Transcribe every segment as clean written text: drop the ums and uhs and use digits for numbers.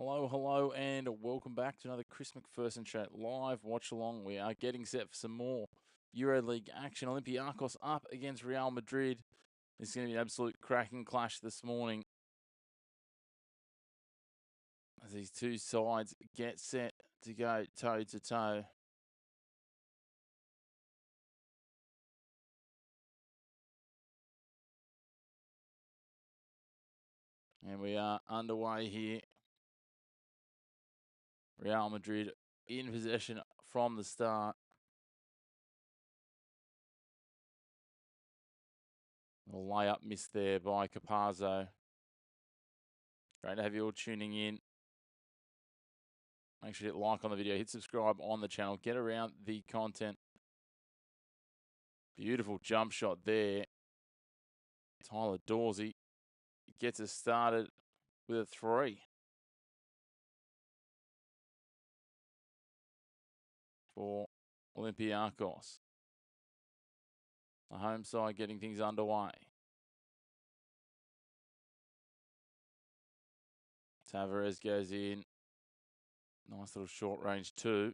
Hello, hello, and welcome back to another Chris McPherson Show live watch along. We are getting set for some more EuroLeague action. Olympiacos up against Real Madrid. It's going to be an absolute cracking clash this morning as these two sides get set to go toe to toe. And we are underway here. Real Madrid in possession from the start. A layup missed there by Capazzo. Great to have you all tuning in. Make sure you hit like on the video, hit subscribe on the channel, get around the content. Beautiful jump shot there. Tyler Dorsey gets us started with a three for Olympiacos. The home side getting things underway. Tavares goes in. Nice little short range two.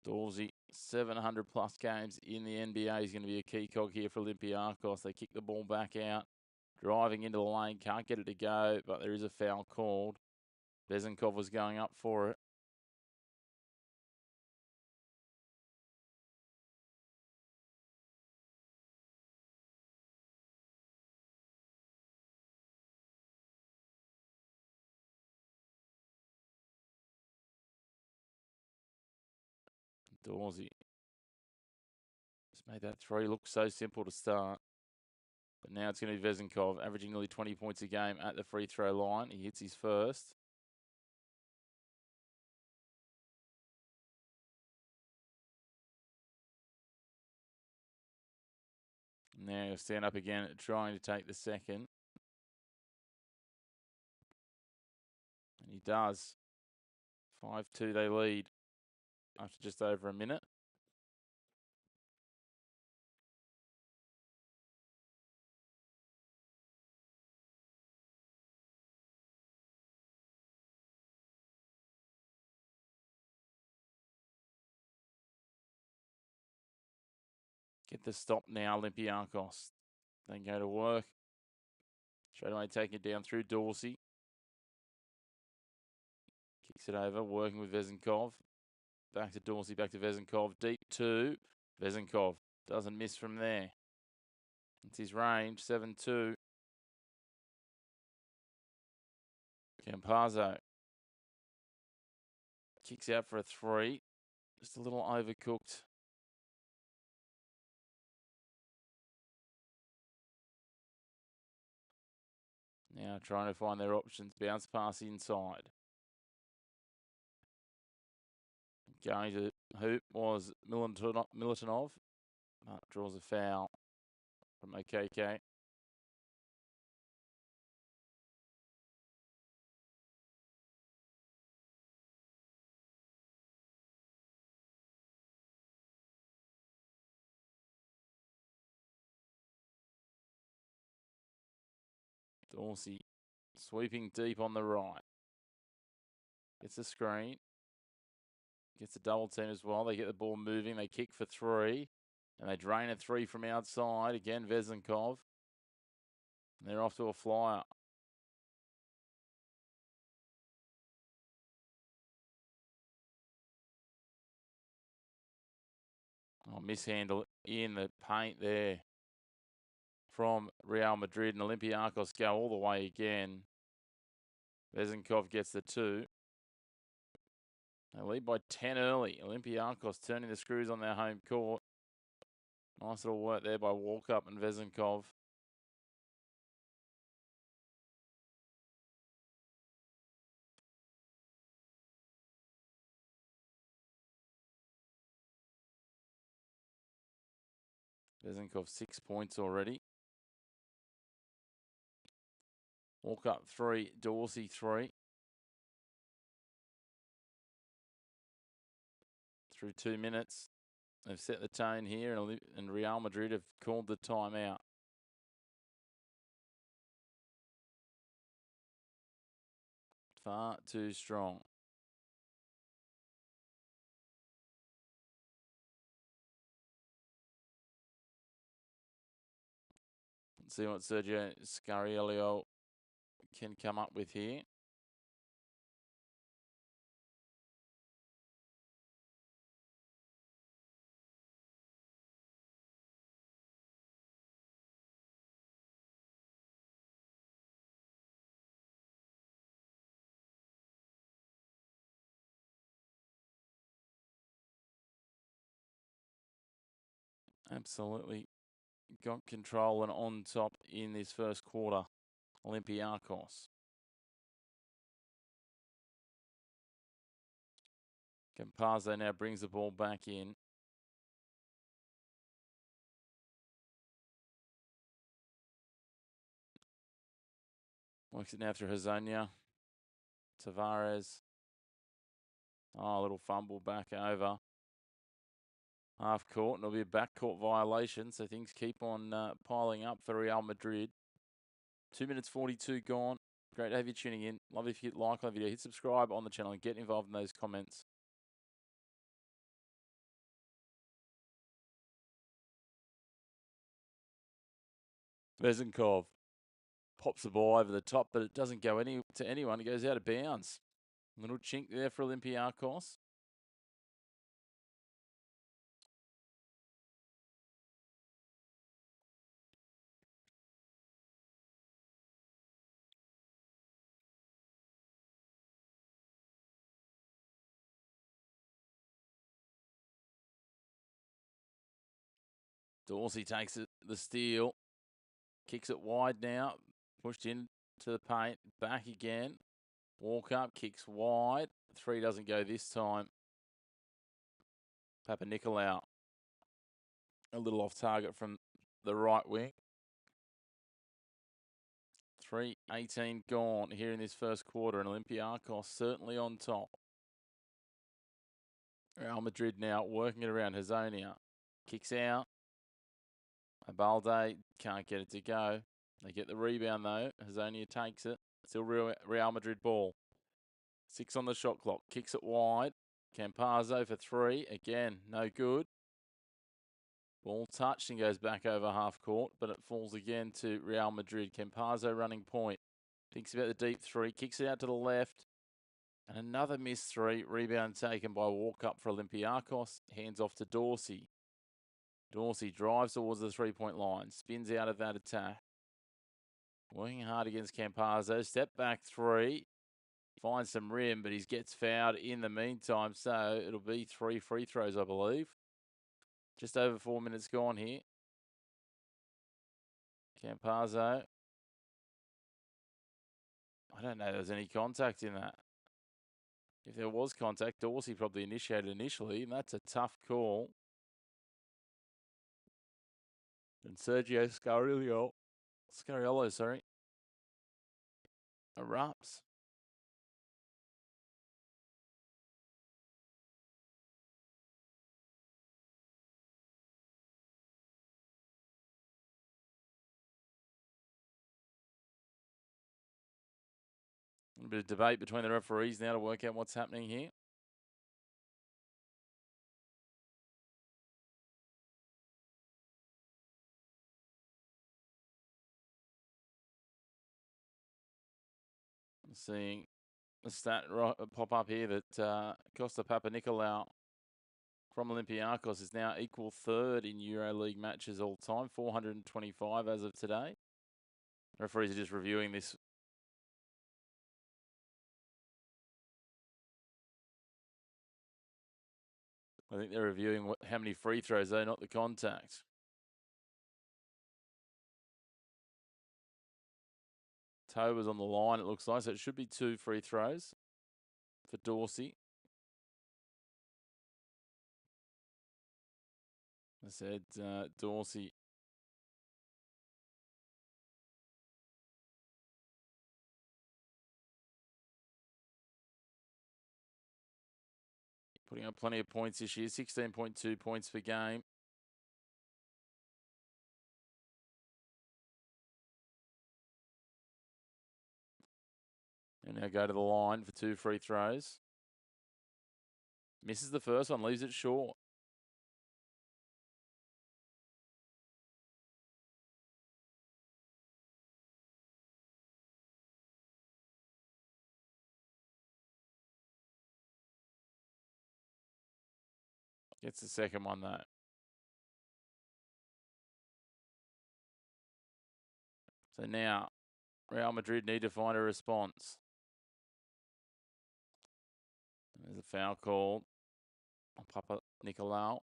Dorsey, 700 plus games in the NBA. He's going to be a key cog here for Olympiacos. They kick the ball back out. Driving into the lane. Can't get it to go, but there is a foul called. Vezenkov was going up for it. Dorsey just made that three look so simple to start. But now it's going to be Vezenkov, averaging nearly 20 points a game at the free throw line. He hits his first. Now he'll stand up again, trying to take the second. And he does. 5-2 they lead after just over a minute. Get the stop now, Olympiacos. They go to work. Straight away taking it down through Dorsey. Kicks it over, working with Vezenkov. Back to Dorsey, back to Vezenkov. Deep two. Vezenkov doesn't miss from there. It's his range, 7-2. Campazzo kicks out for a three. Just a little overcooked. Now trying to find their options. Bounce pass inside. Going to hoop was Militinov. Draws a foul from OKK. Dorsey sweeping deep on the right. Gets a screen. Gets a double team as well. They get the ball moving. They kick for three. And they drain a three from outside. Again, Vezenkov. And they're off to a flyer. Oh, mishandle in the paint there from Real Madrid. And Olympiacos go all the way again. Vezenkov gets the two. They lead by 10 early. Olympiacos turning the screws on their home court. Nice little work there by Walkup and Vezenkov. Vezenkov 6 points already. Walkup 3, Dorsey 3. Through 2 minutes. They've set the tone here, and Real Madrid have called the timeout. Far too strong. Let's see what Sergio Scariello can come up with here. Absolutely got control and on top in this first quarter, Olympiacos. Campazzo now brings the ball back in. Works it now through Hazonia. Tavares. Oh, a little fumble back over. Half court, and it'll be a backcourt violation, so things keep on piling up for Real Madrid. 2 minutes 42 gone. Great to have you tuning in. Love if you like our video. Hit subscribe on the channel and get involved in those comments. Vezenkov pops the ball over the top, but it doesn't go to anyone. It goes out of bounds. Little chink there for Olympiacos. Dorsey takes it, the steal. Kicks it wide now. Pushed into the paint. Back again. Walk up, kicks wide. 3 doesn't go this time. Papanikolaou. A little off target from the right wing. 3:18 gone here in this first quarter, and Olympiacos certainly on top. Real Madrid now working it around Hazonia. Kicks out. Abalde can't get it to go. They get the rebound though. Hazonia takes it. Still Real Madrid ball. 6 on the shot clock. Kicks it wide. Campazzo for 3. Again, no good. Ball touched and goes back over half court, but it falls again to Real Madrid. Campazzo running point. Thinks about the deep 3. Kicks it out to the left. And another missed 3. Rebound taken by walk up for Olympiacos. Hands off to Dorsey. Dorsey drives towards the 3-point line. Spins out of that attack. Working hard against Campazzo. Step back 3. Finds some rim, but he gets fouled in the meantime. So it'll be 3 free throws, I believe. Just over 4 minutes gone here. Campazzo. I don't know if there's any contact in that. If there was contact, Dorsey probably initiated initially, and that's a tough call. And Sergio Scariello, erupts. A bit of debate between the referees now to work out what's happening here. I'm seeing the stat pop up here that Costa Papanikolaou from Olympiacos is now equal 3rd in EuroLeague matches all time, 425 as of today. Referees are just reviewing this. I think they're reviewing how many free throws, though, not the contact. Toe was on the line, it looks like, so it should be 2 free throws for Dorsey. I said Dorsey. Putting up plenty of points this year, 16.2 points per game. He'll now go to the line for 2 free throws. Misses the first one, leaves it short. Gets the second one, though. So now, Real Madrid need to find a response. There's a foul called on Papa Nicolau.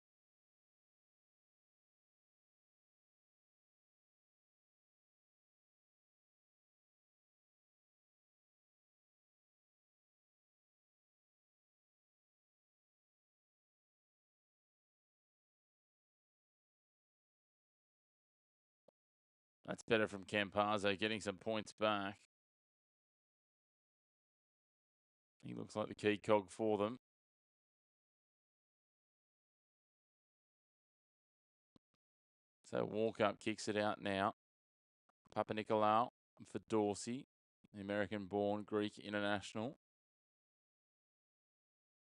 That's better from Campazzo, getting some points back. He looks like the key cog for them. So Walkup kicks it out now. Papa Nicolau for Dorsey, the American-born Greek international.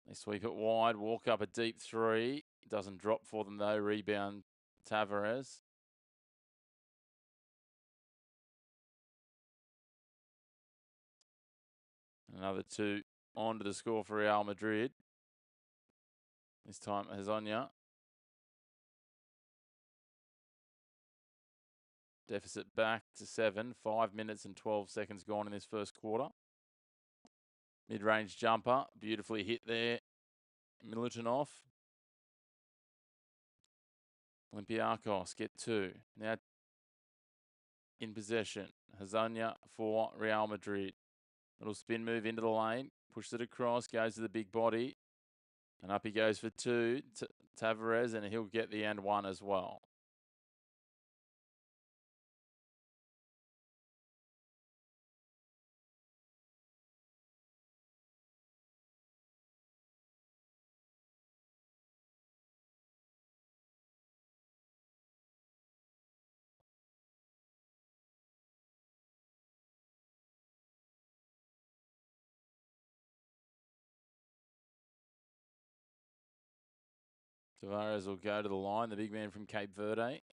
They sweep it wide, Walkup a deep three. Doesn't drop for them though, rebound Tavares. Another 2 on to the score for Real Madrid. This time Hazonia. Deficit back to 7. 5 minutes and 12 seconds gone in this first quarter. Mid-range jumper. Beautifully hit there. Milutinov. Olympiacos get 2. Now in possession. Hazonia for Real Madrid. Little spin move into the lane. Pushes it across. Goes to the big body. And up he goes for 2. Tavares, and he'll get the and 1 as well. Tavares will go to the line, the big man from Cape Verde.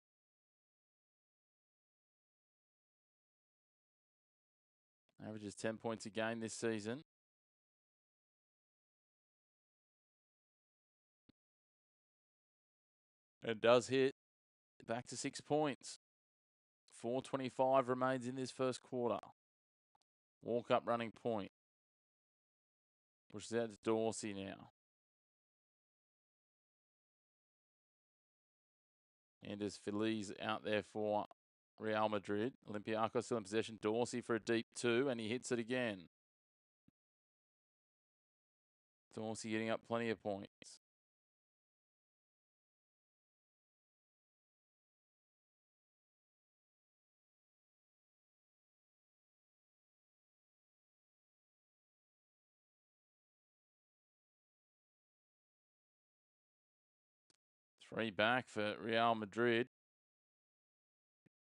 Averages 10 points a game this season. And does hit back to 6 points. 4:25 remains in this first quarter. Walk-up running point. Pushes out to Dorsey now. And there's Feliz out there for Real Madrid. Olympiacos still in possession. Dorsey for a deep 2, and he hits it again. Dorsey getting up plenty of points. Three back for Real Madrid.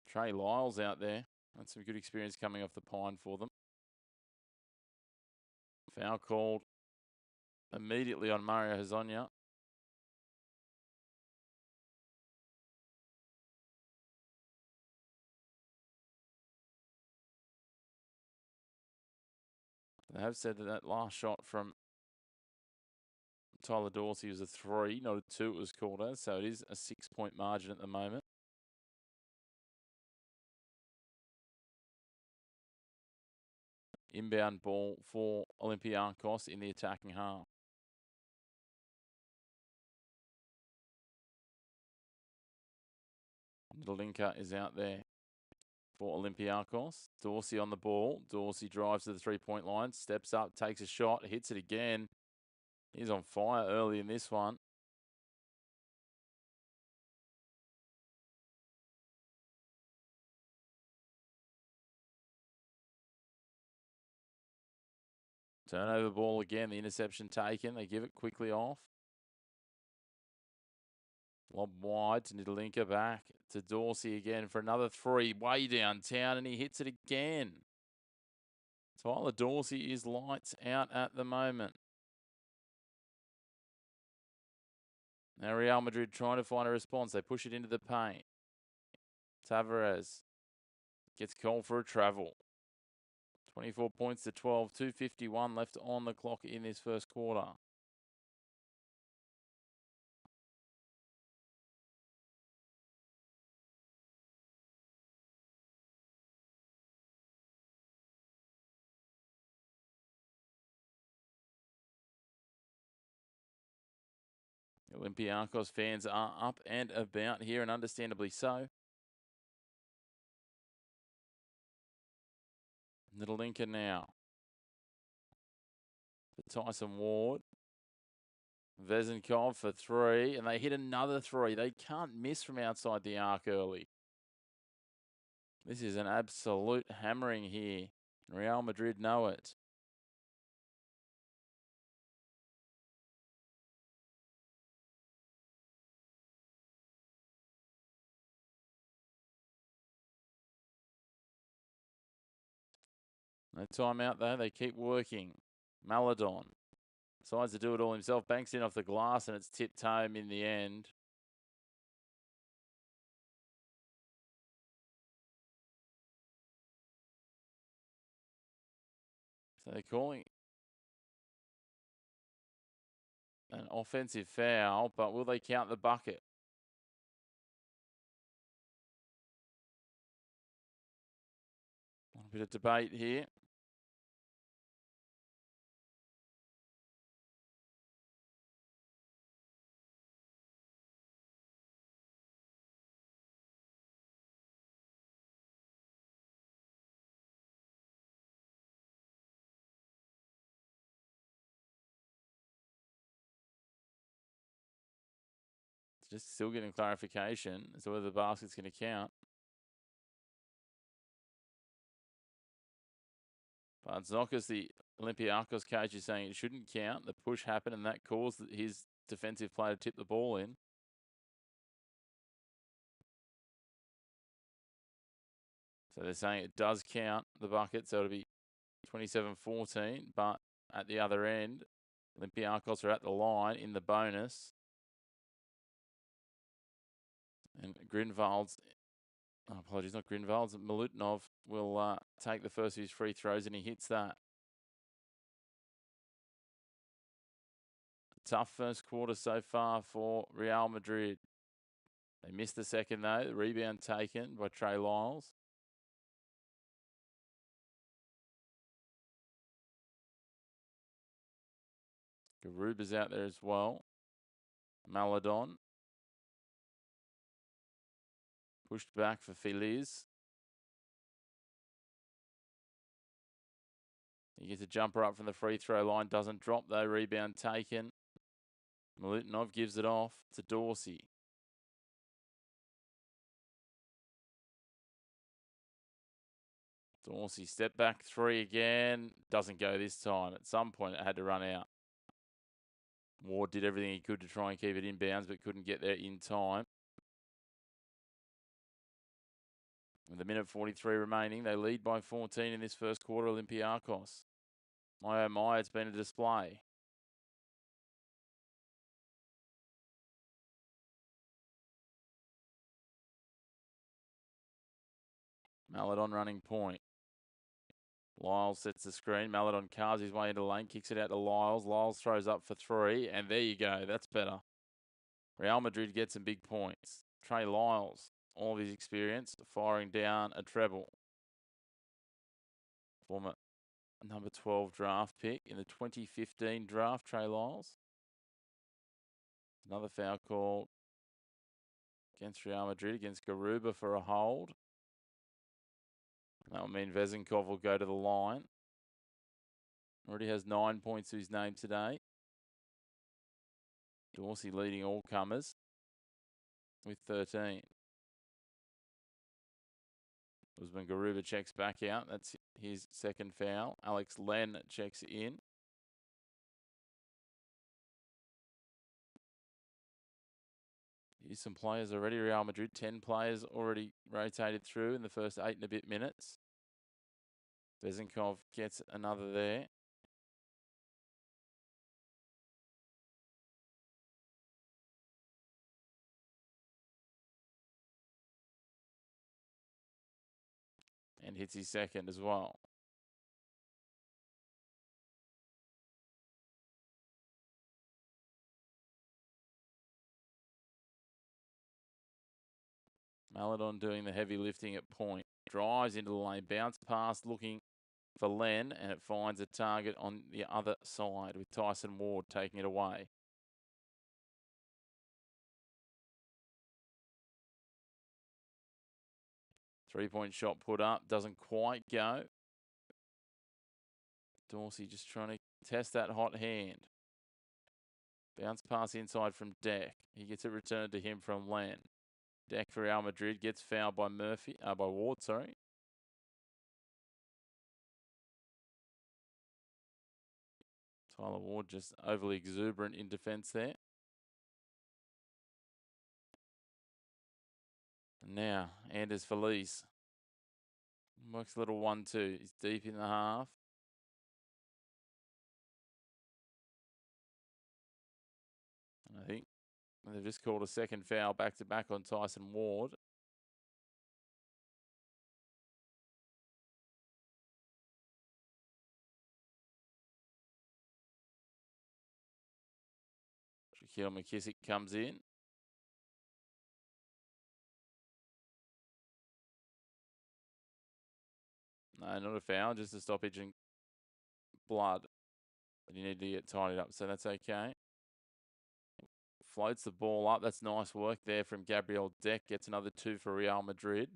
Trey Lyles out there. That's some good experience coming off the pine for them. Foul called immediately on Mario Hazonia. They have said that that last shot from Tyler Dorsey was a 3, not a 2 it was called as, so it is a 6-point margin at the moment. Inbound ball for Olympiacos in the attacking half. Linker is out there for Olympiacos. Dorsey on the ball. Dorsey drives to the 3-point line, steps up, takes a shot, hits it again. He's on fire early in this one. Turnover ball again, the interception taken. They give it quickly off. Lob wide to Nidalinka, back to Dorsey again for another 3, way downtown, and he hits it again. Tyler Dorsey is lights out at the moment. Now Real Madrid trying to find a response. They push it into the paint. Tavares gets called for a travel. 24 points to 12. 2:51 left on the clock in this first quarter. Olympiacos fans are up and about here, and understandably so. Little Lincoln now. For Tyson Ward. Vezenkov for three, and they hit another three. They can't miss from outside the arc early. This is an absolute hammering here. Real Madrid know it. No timeout though, they keep working. Maladon decides to do it all himself, banks in off the glass, and it's tipped home in the end. So they're calling an offensive foul, but will they count the bucket? A bit of debate here. It's just still getting clarification as to whether the basket's going to count. But Zokas, the Olympiacos coach, is saying it shouldn't count. The push happened, and that caused his defensive player to tip the ball in. So they're saying it does count the bucket, so it'll be 27-14. But at the other end, Olympiacos are at the line in the bonus. And Grinvald's, apologies, not Grinvald's, Milutnov will take the first of his free throws, and he hits that. Tough first quarter so far for Real Madrid. They missed the second though. The rebound taken by Trey Lyles. Garuba's out there as well. Maladon. Pushed back for Feliz. He gets a jumper up from the free throw line. Doesn't drop though. Rebound taken. Milutnov gives it off to Dorsey. Dorsey step back three again. Doesn't go this time. At some point it had to run out. Ward did everything he could to try and keep it inbounds, but couldn't get there in time. With a minute 43 remaining, they lead by 14 in this first quarter, Olympiacos. My oh my, it's been a display. Maladon running point. Lyles sets the screen. Maladon carves his way into the lane, kicks it out to Lyles. Lyles throws up for three, and there you go. That's better. Real Madrid gets some big points. Trey Lyles, all of his experience, firing down a treble. Former number 12 draft pick in the 2015 draft, Trey Lyles. Another foul call against Real Madrid, against Garuba for a hold. That will mean Vezenkov will go to the line. Already has 9 points to his name today. Dorsey leading all comers with 13. Usman Garuba checks back out. That's his second foul. Alex Len checks in. Here's some players already. Real Madrid, 10 players already rotated through in the first 8 and a bit minutes. Bezenkov gets another there. And hits his second as well. Maladon doing the heavy lifting at point. Drives into the lane, bounce past looking for Len, and it finds a target on the other side with Tyson Ward taking it away. Three-point shot put up, doesn't quite go. Dorsey just trying to test that hot hand. Bounce pass inside from Deck. He gets it returned to him from Len. Deck for Real Madrid gets fouled by Ward, sorry. Tyler Ward just overly exuberant in defence there. And now, Anders Felice. Works a little 1-2. He's deep in the half. And I think they've just called a second foul back-to-back on Tyson Ward. Shaquille McKissick comes in. No, not a foul, just a stoppage and blood. But you need to get tidied up, so that's okay. Floats the ball up. That's nice work there from Gabriel Deck. Gets another 2 for Real Madrid.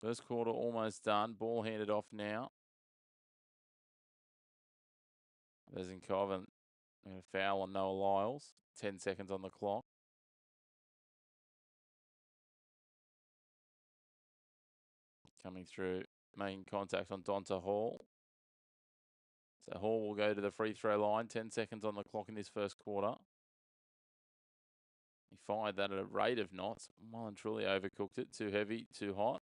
First quarter almost done. Ball handed off now. Bezenkov and a foul on Noah Lyles. 10 seconds on the clock. Coming through, making contact on Donta Hall. So Hall will go to the free throw line. 10 seconds on the clock in this first quarter. He fired that at a rate of knots. Well and truly overcooked it. Too heavy, too hot.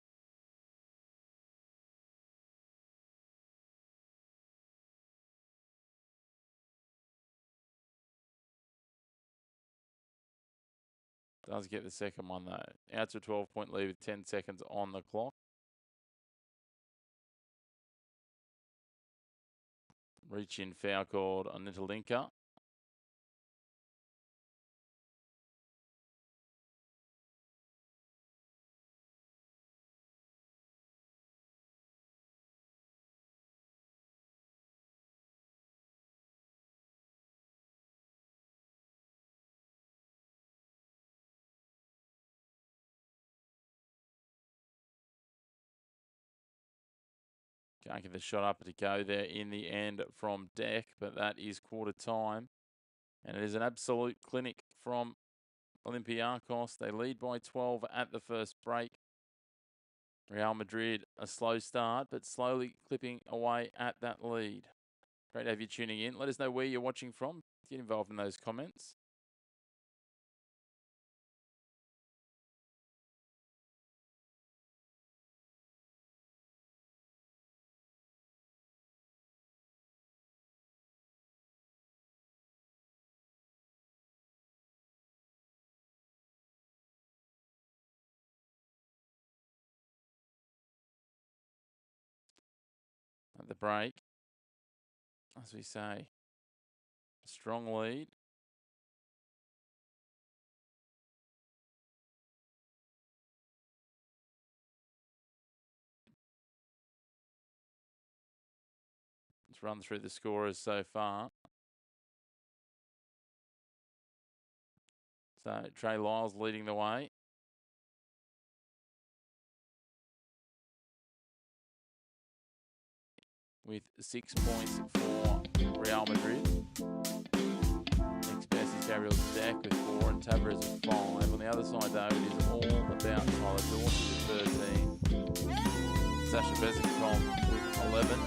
Does get the second one though. Out to a 12-point lead with 10 seconds on the clock. Reach in foul called on Nitalinka. Can't get the shot up to go there in the end from Deck, but that is quarter time. And it is an absolute clinic from Olympiacos. They lead by 12 at the first break. Real Madrid, a slow start, but slowly clipping away at that lead. Great to have you tuning in. Let us know where you're watching from. Get involved in those comments. At the break, as we say, a strong lead. Let's run through the scorers so far. So Trey Lyles leading the way. With 6 points for Real Madrid. Next best is Gabriel Deck with 4 and Tavares with 5. On the other side, though, it is all about Tyler Dorsey with 13. Sasha Bezenkov with 11.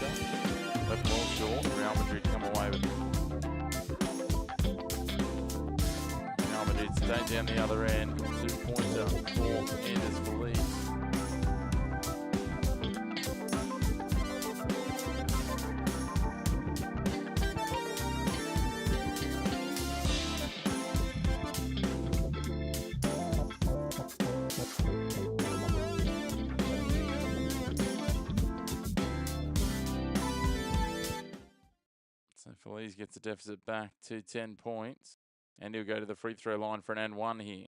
pointer. Left ball short. Real Madrid come away with it. Real Madrid stay down the other end. 2-pointer for Anders Feliz. So Feliz gets the deficit back to 10 points. And he'll go to the free throw line for an and one here.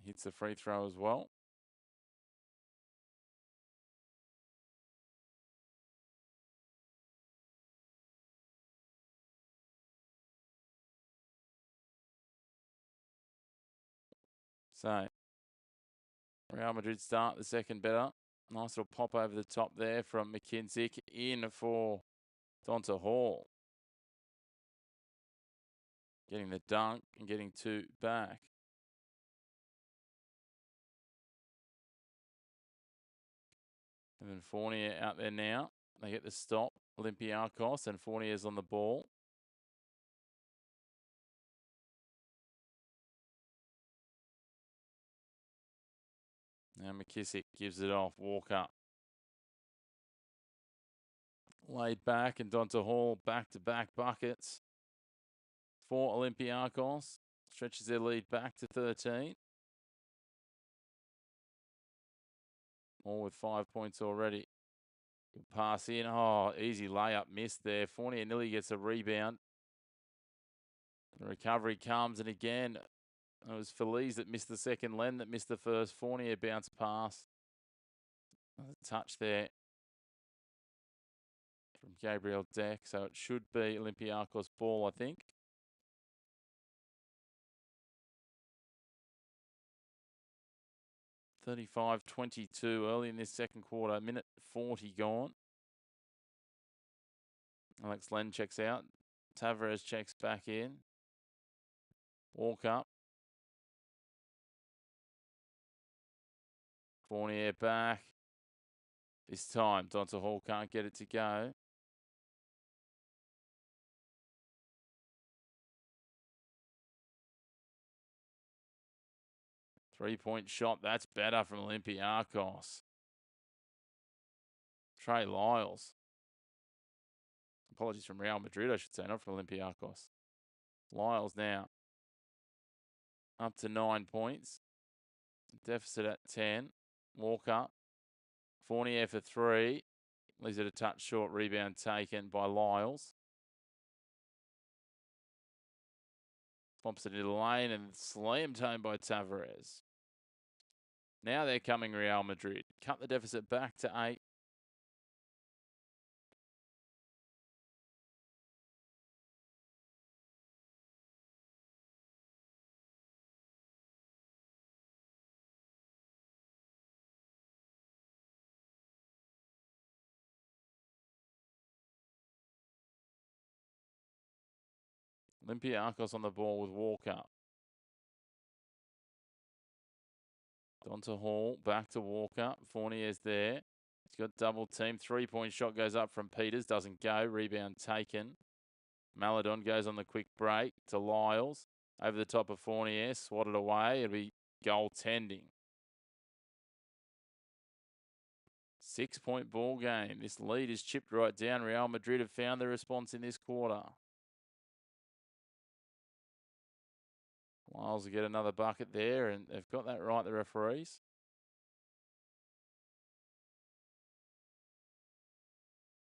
Hits the free throw as well. So Real Madrid start the second better. Nice little pop over the top there from McKissick in for Donta Hall. Getting the dunk and getting two back. And then Fournier out there now. They get the stop. Olympiacos and Fournier's on the ball. Now McKissick gives it off. Walker. Laid back and Donta Hall back-to-back buckets for Olympiacos. Stretches their lead back to 13. All with 5 points already. Good pass in. Oh, easy layup missed there. Fournier nearly gets a rebound. The recovery comes, and again, it was Feliz that missed the second. Len that missed the first. Fournier bounce pass. A touch there from Gabriel Deck. So it should be Olympiacos ball, I think. (35-22) early in this second quarter. Minute 40 gone. Alex Len checks out. Tavares checks back in. Walk up. Fournier back. This time, Donta Hall can't get it to go. Three-point shot. That's better from Olympiacos. Trey Lyles. Apologies from Real Madrid, I should say, not from Olympiacos. Lyles now. Up to 9 points. Deficit at 10. Walker. Fournier for three. Leaves it a touch short. Rebound taken by Lyles. Bumps it into the lane and slammed home by Tavares. Now they're coming, Real Madrid. Cut the deficit back to 8. Olympiacos on the ball with Walker. Donta Hall back to Walker. Fournier's there. He's got double team. 3-point shot goes up from Peters. Doesn't go. Rebound taken. Maladon goes on the quick break to Lyles. Over the top of Fournier. Swatted away. It'll be goaltending. 6-point ball game. This lead is chipped right down. Real Madrid have found the response in this quarter. Lyles will get another bucket there, and they've got that right, the referees.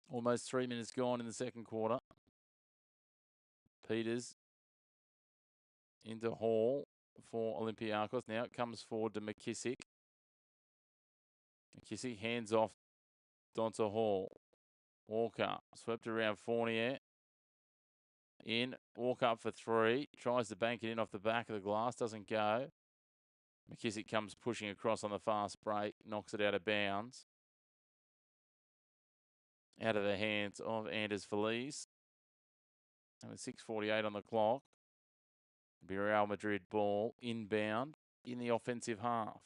Almost 3 minutes gone in the second quarter. Peters into Hall for Olympiacos. Now it comes forward to McKissick. McKissick hands off Donta Hall. Walker swept around Fournier. In, walk up for three. Tries to bank it in off the back of the glass. Doesn't go. McKissick comes pushing across on the fast break. Knocks it out of bounds. Out of the hands of Anders Feliz. And with 6:48 on the clock. It'll be Real Madrid ball inbound. in the offensive half.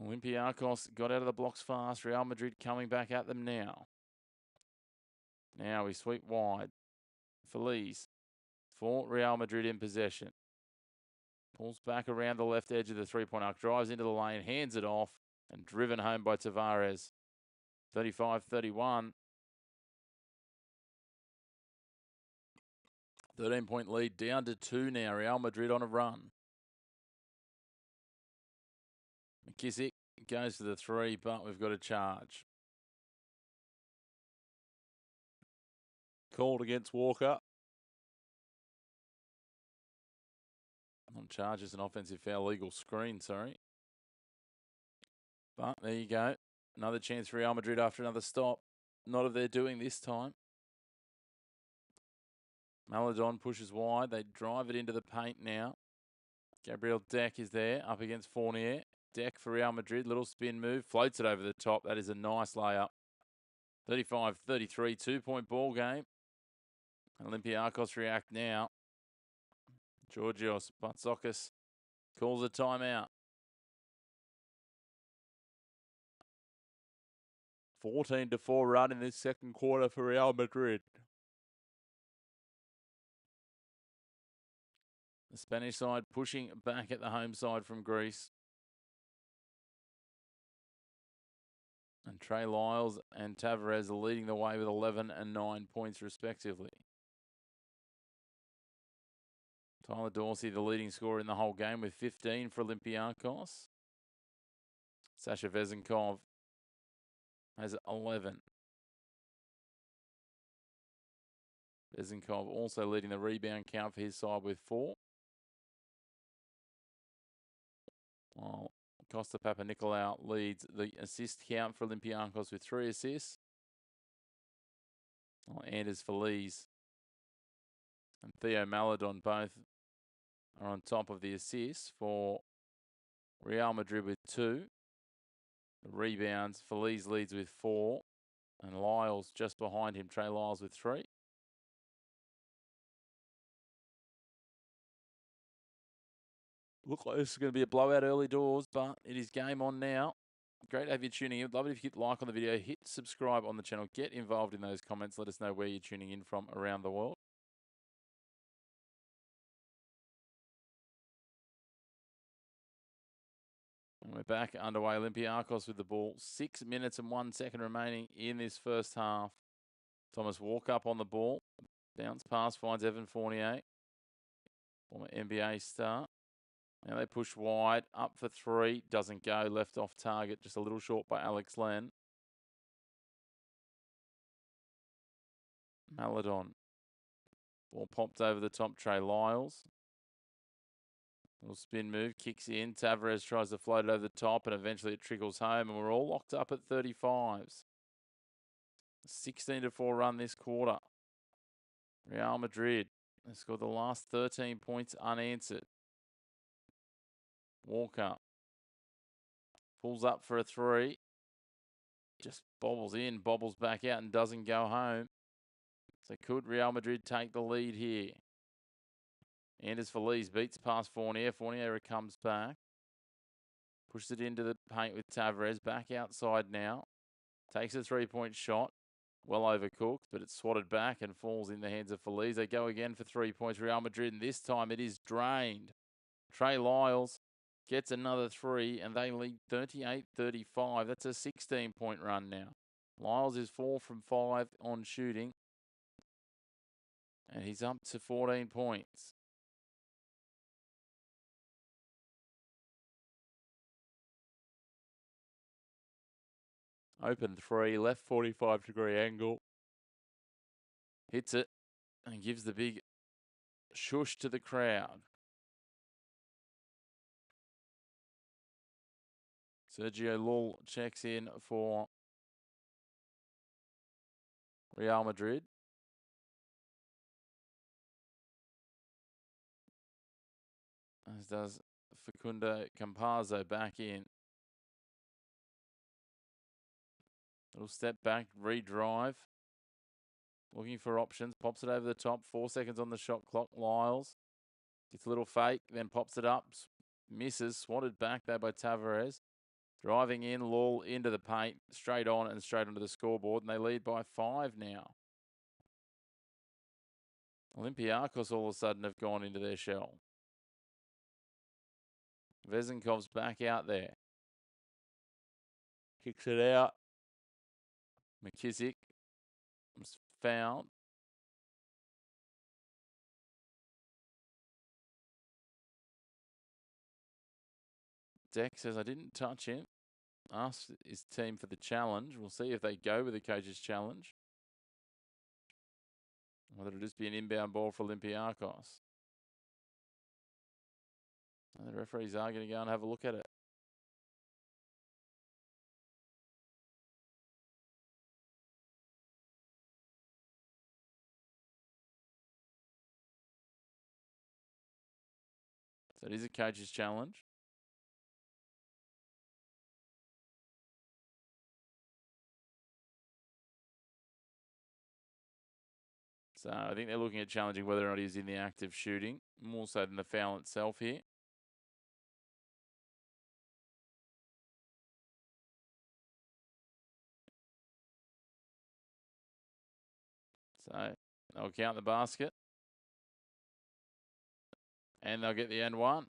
Olympiacos got out of the blocks fast. Real Madrid coming back at them now. Now we sweep wide. Feliz for Real Madrid in possession. Pulls back around the left edge of the three-point arc. Drives into the lane. Hands it off. And driven home by Tavares. 35-31. 13-point lead down to 2 now. Real Madrid on a run. McKissick goes to the 3, but we've got a charge. Called against Walker. On charges, an offensive foul, legal screen, sorry. But there you go. Another chance for Real Madrid after another stop. Not of their doing this time. Maladon pushes wide. They drive it into the paint now. Gabriel Deck is there, up against Fournier. Deck for Real Madrid, little spin move, floats it over the top. That is a nice layup. 35-33, 2-point ball game. Olympiacos react now. Georgios Batsokis calls a timeout. 14-4 run in this second quarter for Real Madrid. The Spanish side pushing back at the home side from Greece. And Trey Lyles and Tavares are leading the way with 11 and 9 points respectively. Tyler Dorsey, the leading scorer in the whole game with 15 for Olympiacos. Sasha Vezenkov has 11. Vezenkov also leading the rebound count for his side with 4. While Costa Papanikolaou leads the assist count for Olympiacos with 3 assists. While Anders Feliz and Theo Maladon both are on top of the assists for Real Madrid with 2. The rebounds, Feliz leads with 4. And Lyles just behind him, Trey Lyles with 3. Look like this is going to be a blowout early doors, but it is game on now. Great to have you tuning in. Love it if you hit like on the video, hit subscribe on the channel, get involved in those comments. Let us know where you're tuning in from around the world. And we're back underway. Olympiacos with the ball. 6 minutes and 1 second remaining in this first half. Thomas Walk up on the ball. Bounce pass finds Evan Fournier. Former NBA star. Now they push wide, up for 3, doesn't go, left off target, just a little short by Alex Len. Maladon. Ball popped over the top, Trey Lyles. Little spin move, kicks in, Tavares tries to float it over the top, and eventually it trickles home, and we're all locked up at 35s. 16-4 run this quarter. Real Madrid has scored the last 13 points unanswered. Walker pulls up for a 3. Just bobbles in, bobbles back out and doesn't go home. So could Real Madrid take the lead here? Anders Feliz beats past Fournier. Fournier comes back. Pushes it into the paint with Tavares. Back outside now. Takes a 3-point shot. Well overcooked, but it's swatted back and falls in the hands of Feliz. They go again for 3 points. Real Madrid, and this time it is drained. Trey Lyles gets another 3, and they lead 38-35. That's a 16-point run now. Lyles is 4 from 5 on shooting, and he's up to 14 points. Open 3, left 45-degree angle. Hits it and gives the big shush to the crowd. Sergio Llull checks in for Real Madrid. As does Facundo Campazzo back in. Little step back, redrive. Looking for options. Pops it over the top. 4 seconds on the shot clock. Lyles gets a little fake, then pops it up. Misses. Swatted back there by Tavares. Driving in, Lull into the paint. Straight on and straight onto the scoreboard. And they lead by 5 now. Olympiacos all of a sudden have gone into their shell. Vezenkov's back out there. Kicks it out. McKissick was fouled. Deck says, I didn't touch him. Asked his team for the challenge. We'll see if they go with the coach's challenge. Whether it'll just be an inbound ball for Olympiacos. And the referees are going to go and have a look at it. So it is a coach's challenge. So I think they're looking at challenging whether or not he's in the act of shooting, more so than the foul itself here. So they'll count the basket. And they'll get the end one.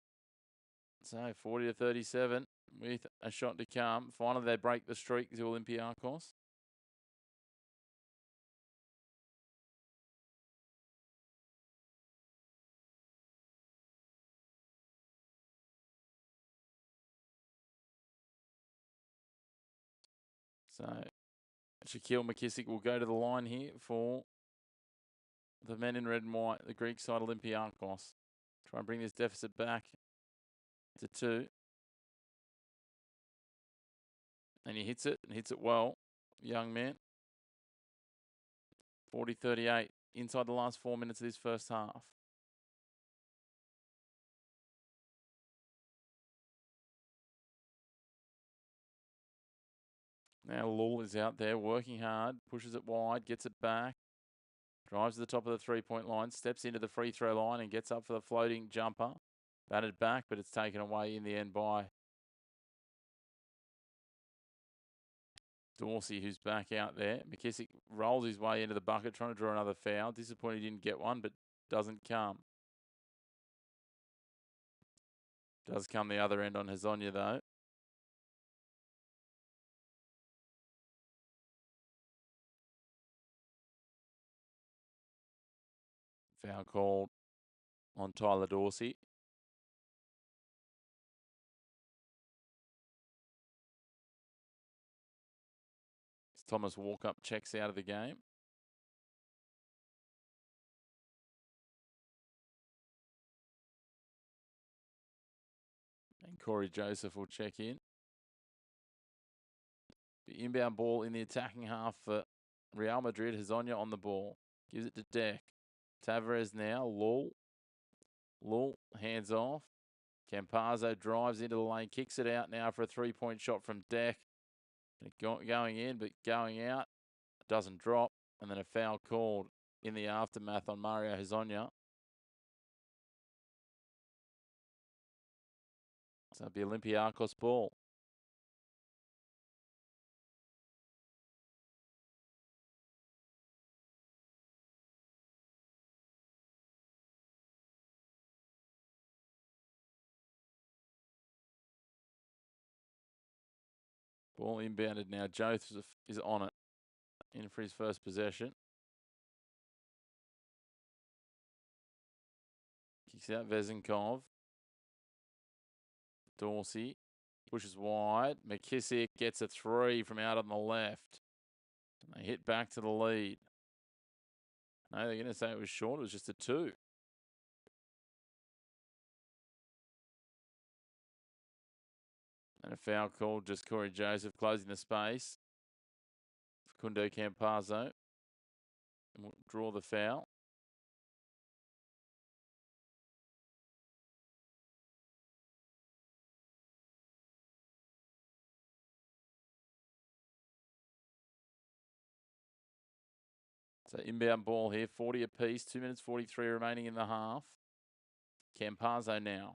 So 40 to 37 with a shot to come. Finally, they break the streak to Olympiacos. So Shaquille McKissick will go to the line here for the men in red and white, the Greek side Olympiacos. Try and bring this deficit back to 2. And he hits it, and hits it well. Young man. 40-38 inside the last 4 minutes of this first half. Now Lull is out there working hard, pushes it wide, gets it back. Drives to the top of the three-point line, steps into the free throw line and gets up for the floating jumper. Batted back, but it's taken away in the end by Dorsey, who's back out there. McKissick rolls his way into the bucket, trying to draw another foul. Disappointed he didn't get one, but doesn't come. Does come the other end on Hezonja, though. Foul called on Tyler Dorsey. Thomas Walkup checks out of the game. And Corey Joseph will check in. The inbound ball in the attacking half for Real Madrid. Hezonja on the ball. Gives it to Deck. Tavares now. Lull hands off. Campazzo drives into the lane. Kicks it out now for a three-point shot from Deck. Going in, but going out. Doesn't drop. And then a foul called in the aftermath on Mario Hezonja. So it'll be Olympiacos ball. Ball inbounded now. Joseph is on it. In for his first possession. Kicks out Vezenkov. Dorsey pushes wide. McKissick gets a 3 from out on the left. And they hit back to the lead. No, they're going to say it was short. It was just a 2. And a foul called, just Corey Joseph closing the space. Facundo Campazzo. And we'll draw the foul. So inbound ball here, 40 apiece, 2 minutes 43 remaining in the half. Campazzo now.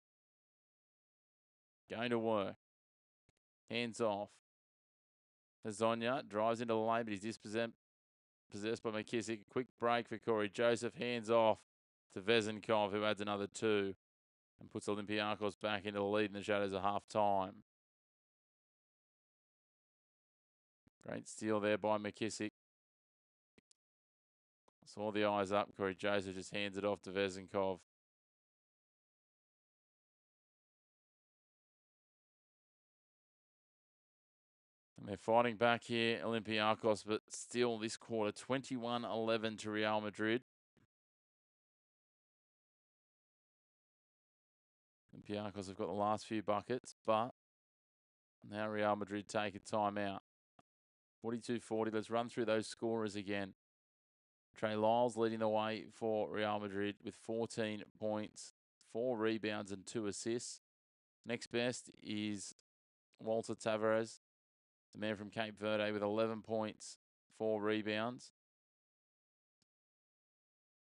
Going to work. Hands off. Hazonia drives into the lane, but he's possessed by McKissick. Quick break for Corey Joseph. Hands off to Vezenkov, who adds another 2 and puts Olympiacos back into the lead in the shadows of half time. Great steal there by McKissick. Saw the eyes up. Corey Joseph just hands it off to Vezenkov. And they're fighting back here, Olympiacos, but still this quarter, 21-11 to Real Madrid. Olympiacos have got the last few buckets, but now Real Madrid take a timeout. 42-40. Let's run through those scorers again. Trey Lyles leading the way for Real Madrid with 14 points, 4 rebounds and 2 assists. Next best is Walter Tavares, the man from Cape Verde, with 11 points, 4 rebounds.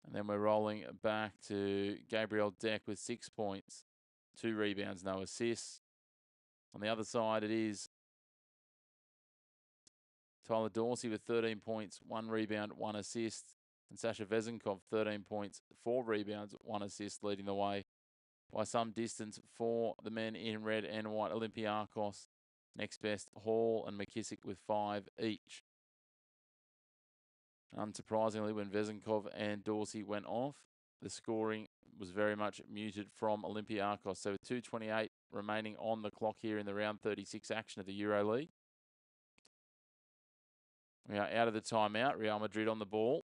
And then we're rolling back to Gabriel Deck with 6 points, 2 rebounds, no assists. On the other side, it is Tyler Dorsey with 13 points, 1 rebound, 1 assist. And Sasha Vezenkov, 13 points, 4 rebounds, 1 assist, leading the way by some distance for the men in red and white. Olympiacos, next best, Hall and McKissick with 5 each. Unsurprisingly, when Vezenkov and Dorsey went off, the scoring was very much muted from Olympiacos. So with 2:28 remaining on the clock here in the round 36 action of the EuroLeague. We are out of the timeout. Real Madrid on the ball,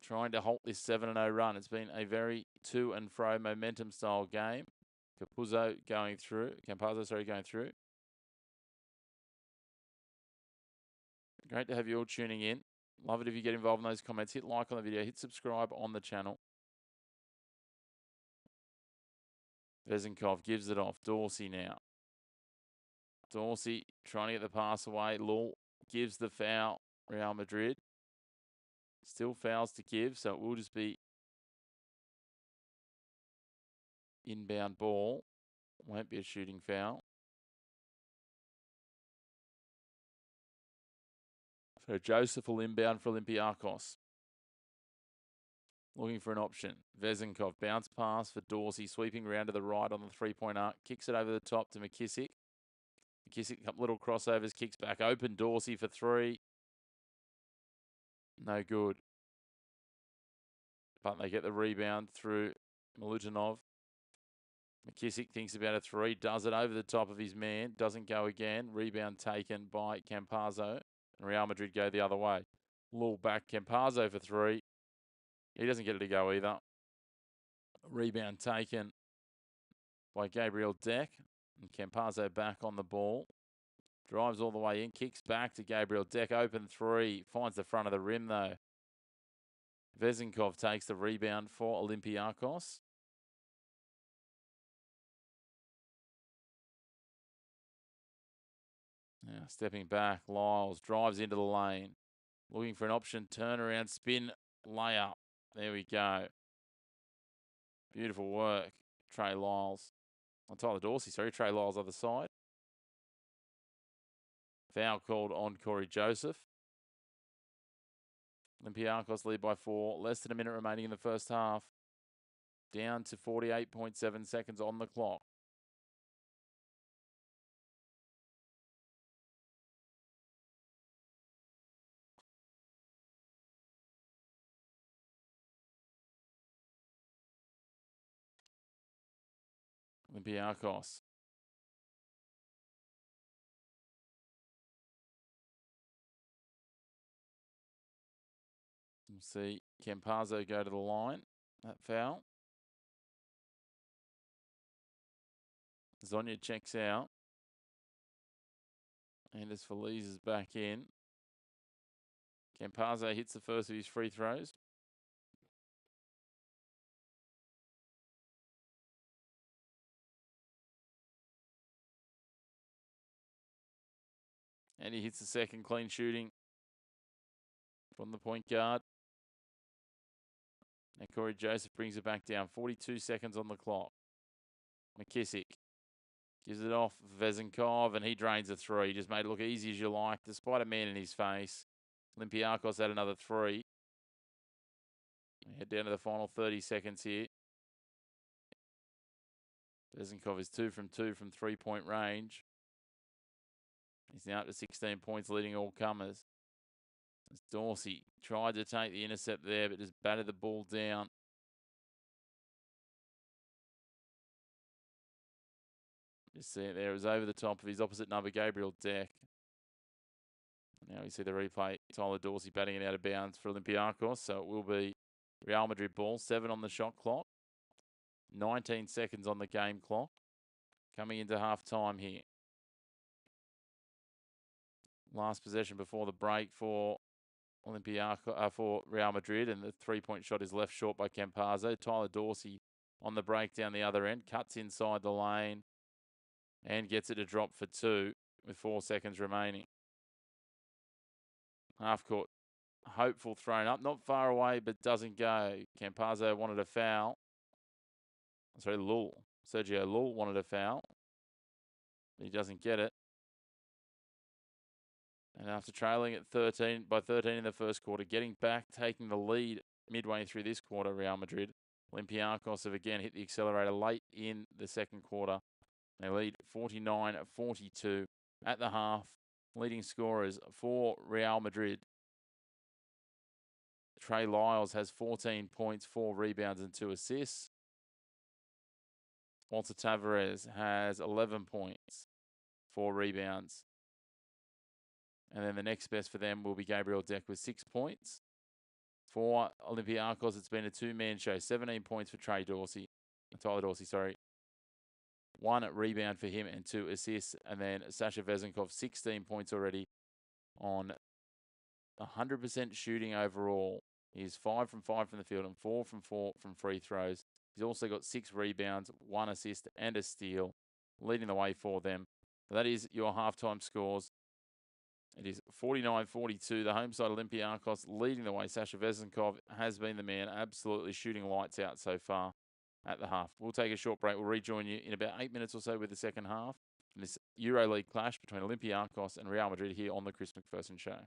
trying to halt this 7-0 run. It's been a very to and fro momentum style game. Campazzo going through. Great to have you all tuning in. Love it if you get involved in those comments. Hit like on the video. Hit subscribe on the channel. Vezenkov gives it off. Dorsey now. Dorsey trying to get the pass away. Lull gives the foul. Real Madrid. Still fouls to give, so it will just be inbound ball. Won't be a shooting foul. So Joseph will inbound for Olympiacos. Looking for an option. Vezenkov, bounce pass for Dorsey, sweeping around to the right on the three-point arc. Kicks it over the top to McKissick. McKissick, little crossovers, kicks back open. Dorsey for 3. No good. But they get the rebound through Milutinov. McKissick thinks about a 3, does it over the top of his man, doesn't go again. Rebound taken by Campazzo, and Real Madrid go the other way. Lull back, Campazzo for 3. He doesn't get it to go either. Rebound taken by Gabriel Deck, and Campazzo back on the ball. Drives all the way in, kicks back to Gabriel Deck, open 3, finds the front of the rim though. Vezenkov takes the rebound for Olympiacos. Now stepping back, Lyles drives into the lane. Looking for an option, turnaround, spin, layup. There we go. Beautiful work, Trey Lyles. On Tyler Dorsey, sorry, Trey Lyles other side. Foul called on Corey Joseph. Olympiacos lead by 4. Less than a minute remaining in the first half. Down to 48.7 seconds on the clock. Olympiacos. We'll see Campazzo go to the line. That foul. Zonia checks out. And as Feliz is back in. Campazzo hits the first of his free throws. And he hits the second, clean shooting from the point guard. And Corey Joseph brings it back down. 42 seconds on the clock. McKissick gives it off Vezenkov, and he drains a three. Just made it look easy as you like, despite a man in his face. Olympiacos had another three. We head down to the final 30 seconds here. Vezenkov is 2 from 2 from three-point range. He's now up to 16 points, leading all comers. As Dorsey tried to take the intercept there, but just batted the ball down. Just see it there. It was over the top of his opposite number, Gabriel Deck. Now we see the replay. Tyler Dorsey batting it out of bounds for Olympiacos. So it will be Real Madrid ball. 7 on the shot clock. 19 seconds on the game clock. Coming into half-time here. Last possession before the break for for Real Madrid, and the three-point shot is left short by Campazzo. Tyler Dorsey on the break down the other end, cuts inside the lane and gets it to drop for 2 with 4 seconds remaining. Half-court hopeful thrown up, not far away, but doesn't go. Campazzo wanted a foul. Sorry, Sergio Lul wanted a foul. He doesn't get it. And after trailing at 13 in the first quarter, getting back, taking the lead midway through this quarter, Real Madrid. Olympiacos have again hit the accelerator late in the second quarter. They lead 49-42 at the half. Leading scorers for Real Madrid. Trey Lyles has 14 points, 4 rebounds and 2 assists. Walter Tavares has 11 points, 4 rebounds. And then the next best for them will be Gabriel Deck with 6 points. For Olympiacos, it's been a two-man show. 17 points for Tyler Dorsey, sorry. 1 rebound for him and 2 assists. And then Sasha Vezenkov, 16 points already on 100% shooting overall. He's 5 from 5 from the field and 4 from 4 from free throws. He's also got 6 rebounds, 1 assist and a steal, leading the way for them. So that is your halftime scores. It is 49-42. The home side Olympiacos leading the way. Sasha Vezenkov has been the man, absolutely shooting lights out so far at the half. We'll take a short break. We'll rejoin you in about 8 minutes or so with the second half. And this EuroLeague clash between Olympiacos and Real Madrid here on the Chris McPherson Show.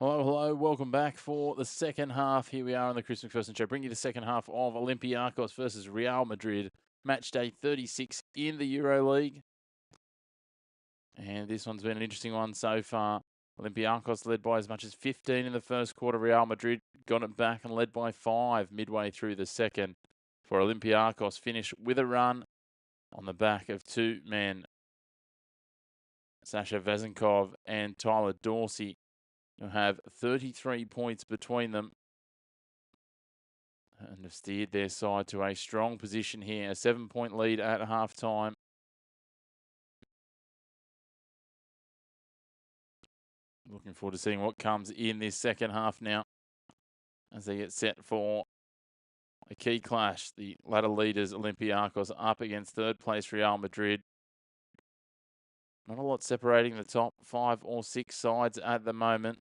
Hello, hello. Welcome back for the second half. Here we are on the Chris McPherson Show, bringing you the second half of Olympiacos versus Real Madrid. Match day 36 in the EuroLeague. And this one's been an interesting one so far. Olympiacos led by as much as 15 in the first quarter. Real Madrid got it back and led by 5 midway through the second. For Olympiacos, finish with a run on the back of two men, Sasha Vezenkov and Tyler Dorsey, who have 33 points between them and have steered their side to a strong position here. A 7-point lead at half-time. Looking forward to seeing what comes in this second half now as they get set for a key clash. The ladder leaders, Olympiacos, up against third place Real Madrid. Not a lot separating the top 5 or 6 sides at the moment.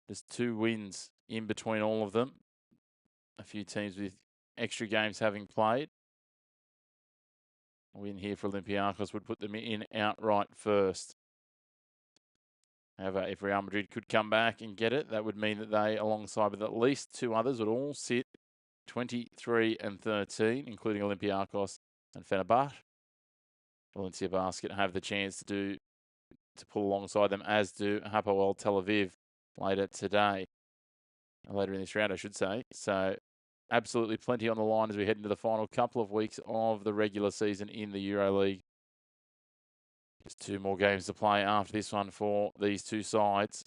Just 2 wins in between all of them. A few teams with extra games having played. A win here for Olympiacos would put them in outright first. However, if Real Madrid could come back and get it, that would mean that they, alongside with at least 2 others, would all sit 23 and 13, including Olympiacos and Fenerbahce. Valencia Basket have the chance to pull alongside them, as do Hapoel Tel Aviv later today. Later in this round, I should say. So absolutely plenty on the line as we head into the final couple of weeks of the regular season in the EuroLeague. Just 2 more games to play after this one for these 2 sides.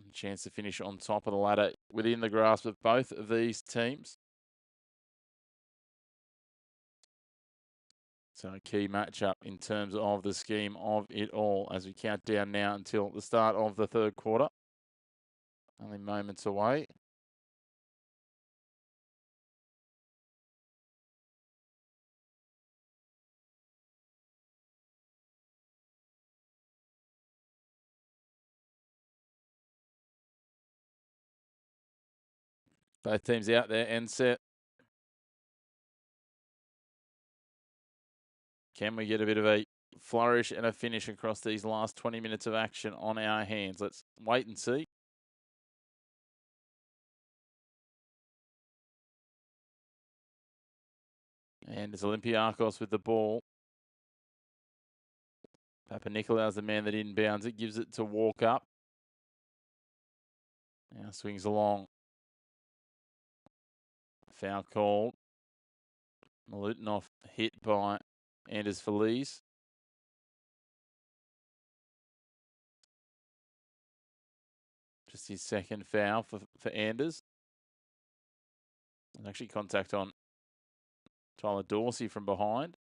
A chance to finish on top of the ladder within the grasp of both of these teams. So a key matchup in terms of the scheme of it all as we count down now until the start of the third quarter. Only moments away. Both teams out there and set. Can we get a bit of a flourish and a finish across these last 20 minutes of action on our hands? Let's wait and see. And it's Olympiacos with the ball. Papa Nicolaou's the man that inbounds it, gives it to Walk Up. Now swings along. Foul called. Milutinov hit by Anders Feliz. Just his second foul for Anders. And actually contact on Tyler Dorsey from behind.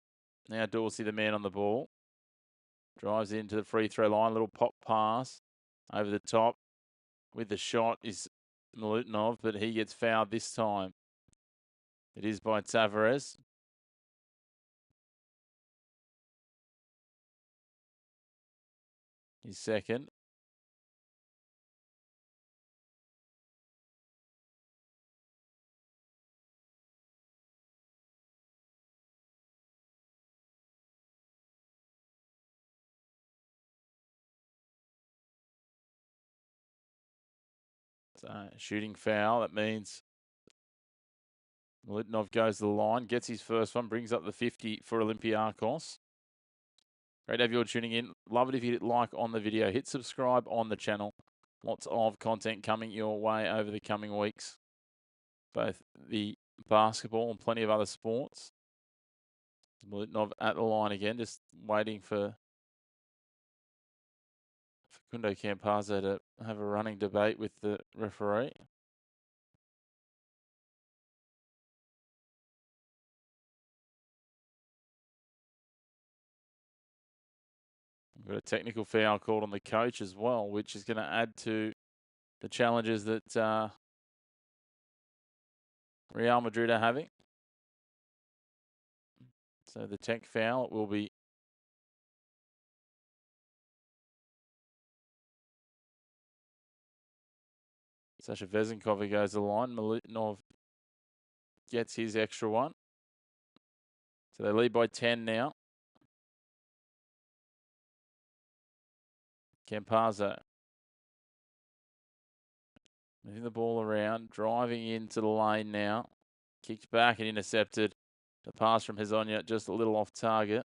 Now Dorsey, the man on the ball. Drives into the free throw line. Little pop pass over the top. With the shot is Milutinov, but he gets fouled this time. It is by Tavares. His second. So shooting foul. That means Milutinov goes to the line, gets his first one, brings up the 50 for Olympiacos. Great to have you all tuning in. Love it if you hit like on the video. Hit subscribe on the channel. Lots of content coming your way over the coming weeks. Both the basketball and plenty of other sports. Milutinov at the line again, just waiting for Facundo Campazzo to have a running debate with the referee. We've got a technical foul called on the coach as well, which is going to add to the challenges that Real Madrid are having. So the tech foul will be Sasha Vezenkov who goes to the line. Milutinov gets his extra one. So they lead by 10 now. Campazzo Moving the ball around, driving into the lane now. Kicked back and intercepted. The pass from Hezonja just a little off target.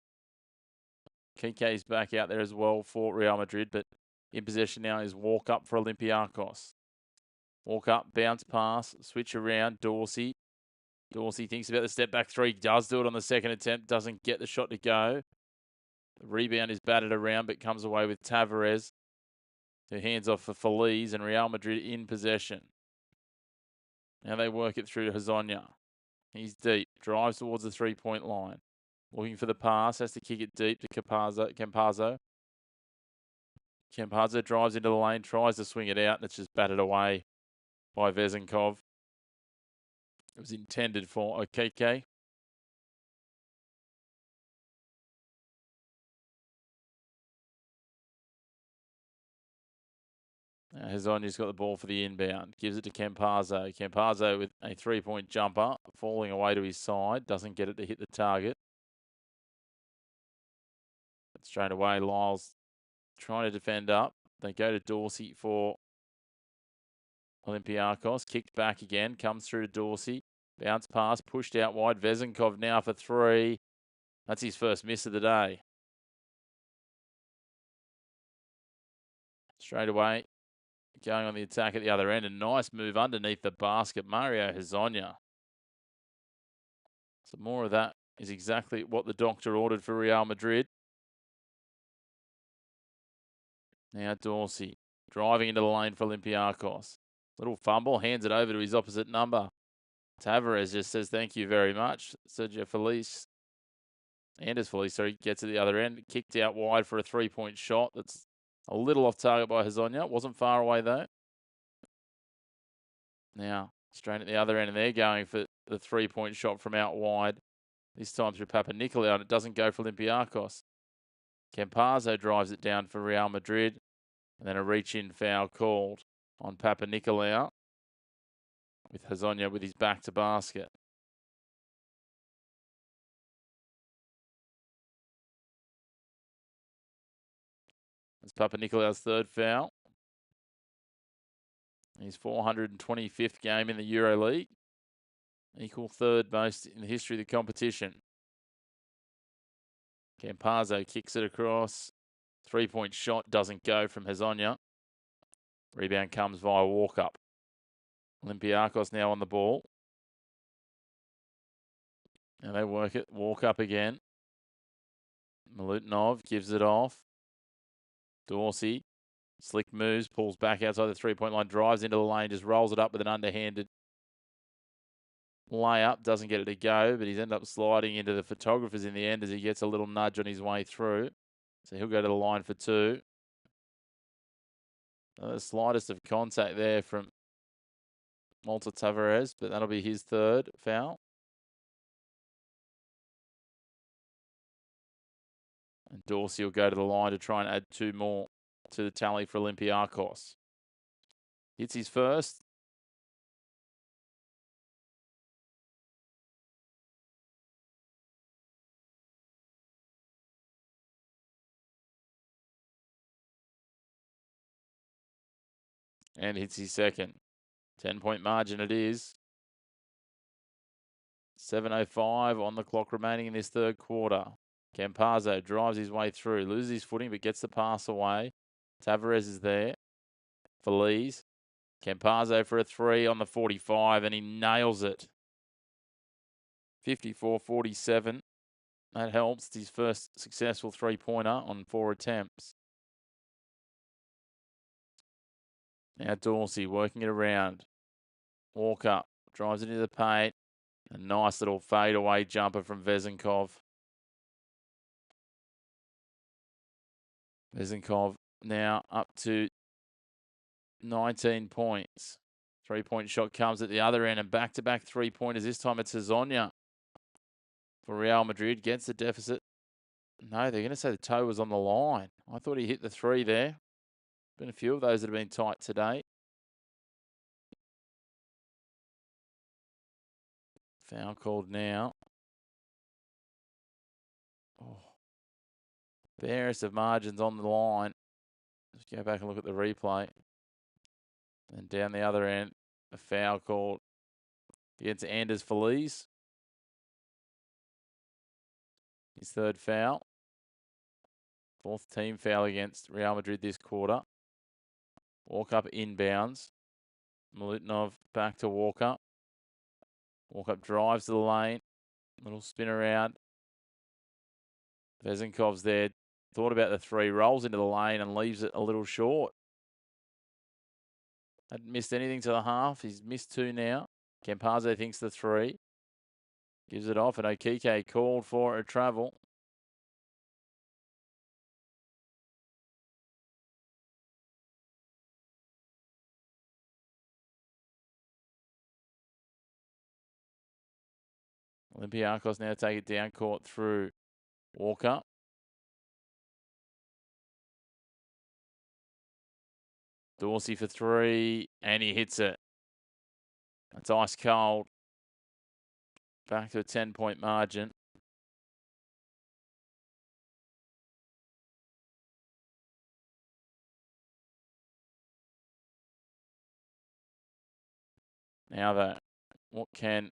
Kike's back out there as well for Real Madrid, but in possession now is walk up for Olympiacos. Walk up, bounce pass, switch around, Dorsey. Dorsey thinks about the step back three, does do it on the second attempt, doesn't get the shot to go. The rebound is batted around, but comes away with Tavares, who hands off for Feliz, and Real Madrid in possession. Now they work it through to Hezonja. He's deep, drives towards the three-point line. Looking for the pass, has to kick it deep to Campazzo. Campazzo drives into the lane, tries to swing it out, and it's just batted away by Vezenkov. It was intended for Okeke. Hezonja's got the ball for the inbound. Gives it to Campazzo. Campazzo with a three-point jumper, falling away to his side. Doesn't get it to hit the target. But straight away, Lyle's trying to defend up. They go to Dorsey for Olympiacos. Kicked back again. Comes through to Dorsey. Bounce pass. Pushed out wide. Vezenkov now for three. That's his first miss of the day. Straight away, going on the attack at the other end. A nice move underneath the basket. Mario Hezonja. So more of that is exactly what the doctor ordered for Real Madrid. Now Dorsey driving into the lane for Olympiacos. Little fumble, hands it over to his opposite number. Tavares just says thank you very much. Sergio Feliz. Anders Feliz, sorry, gets to the other end. Kicked out wide for a three-point shot. That's a little off target by Hezonja. Wasn't far away though. Now, straight at the other end, and they're going for the three-point shot from out wide. This time through Papanikolaou, and it doesn't go for Olympiacos. Campazzo drives it down for Real Madrid, and then a reach-in foul called on Papanikolaou, with Hezonja with his back to basket. It's Papanikolaou's third foul. His 425th game in the EuroLeague. Equal third most in the history of the competition. Campazzo kicks it across. Three-point shot doesn't go from Hezonja. Rebound comes via walk-up. Olympiacos now on the ball. And they work it. Walk up again. Milutinov gives it off. Dorsey. Slick moves, pulls back outside the three-point line, drives into the lane, just rolls it up with an underhanded layup. Doesn't get it to go, but he's ended up sliding into the photographers in the end as he gets a little nudge on his way through. So he'll go to the line for two. The slightest of contact there from Malta Tavares, but that'll be his third foul. And Dorsey will go to the line to try and add two more to the tally for Olympiacos. Hits his first. And hits his second. 10-point margin it is. 7:05 on the clock remaining in this third quarter. Campazzo drives his way through, loses his footing, but gets the pass away. Tavares is there. Feliz. Campazzo for a three on the 45, and he nails it. 54-47. That helps. It's his first successful three-pointer on 4 attempts. Now Dorsey working it around. Walk up. Drives it into the paint. A nice little fade-away jumper from Vezenkov. Vezenkov now up to 19 points. Three-point shot comes at the other end, and back-to-back three-pointers. This time it's Hezonja for Real Madrid. Gets the deficit. No, they're going to say the toe was on the line. I thought he hit the three there. Been a few of those that have been tight today. Foul called now. Oh. Barest of margins on the line. Let's go back and look at the replay. And down the other end, a foul called against Anders Feliz. His third foul. Fourth team foul against Real Madrid this quarter. Walk up inbounds. Milutinov back to Walker. Walker drives to the lane. Little spin around. Vezenkov's there. Thought about the three. Rolls into the lane and leaves it a little short. Hadn't missed anything to the half. He's missed two now. Campazzo thinks the three. Gives it off, and Okike called for a travel. Olympiacos now take it down court through Walker. Dorsey for three, and he hits it. That's ice cold. Back to a 10-point margin. Now what can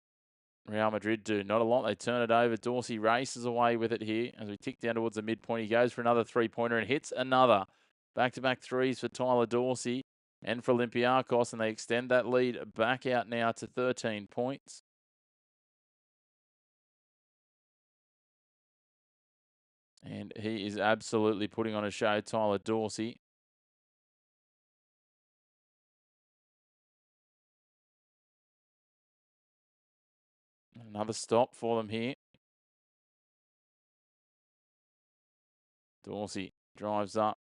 Real Madrid do? Not a lot. They turn it over. Dorsey races away with it here as we tick down towards the midpoint. He goes for another three-pointer and hits another. Back-to-back threes for Tyler Dorsey and for Olympiacos, and they extend that lead back out now to 13 points. And he is absolutely putting on a show, Tyler Dorsey. Another stop for them here. Dorsey drives up,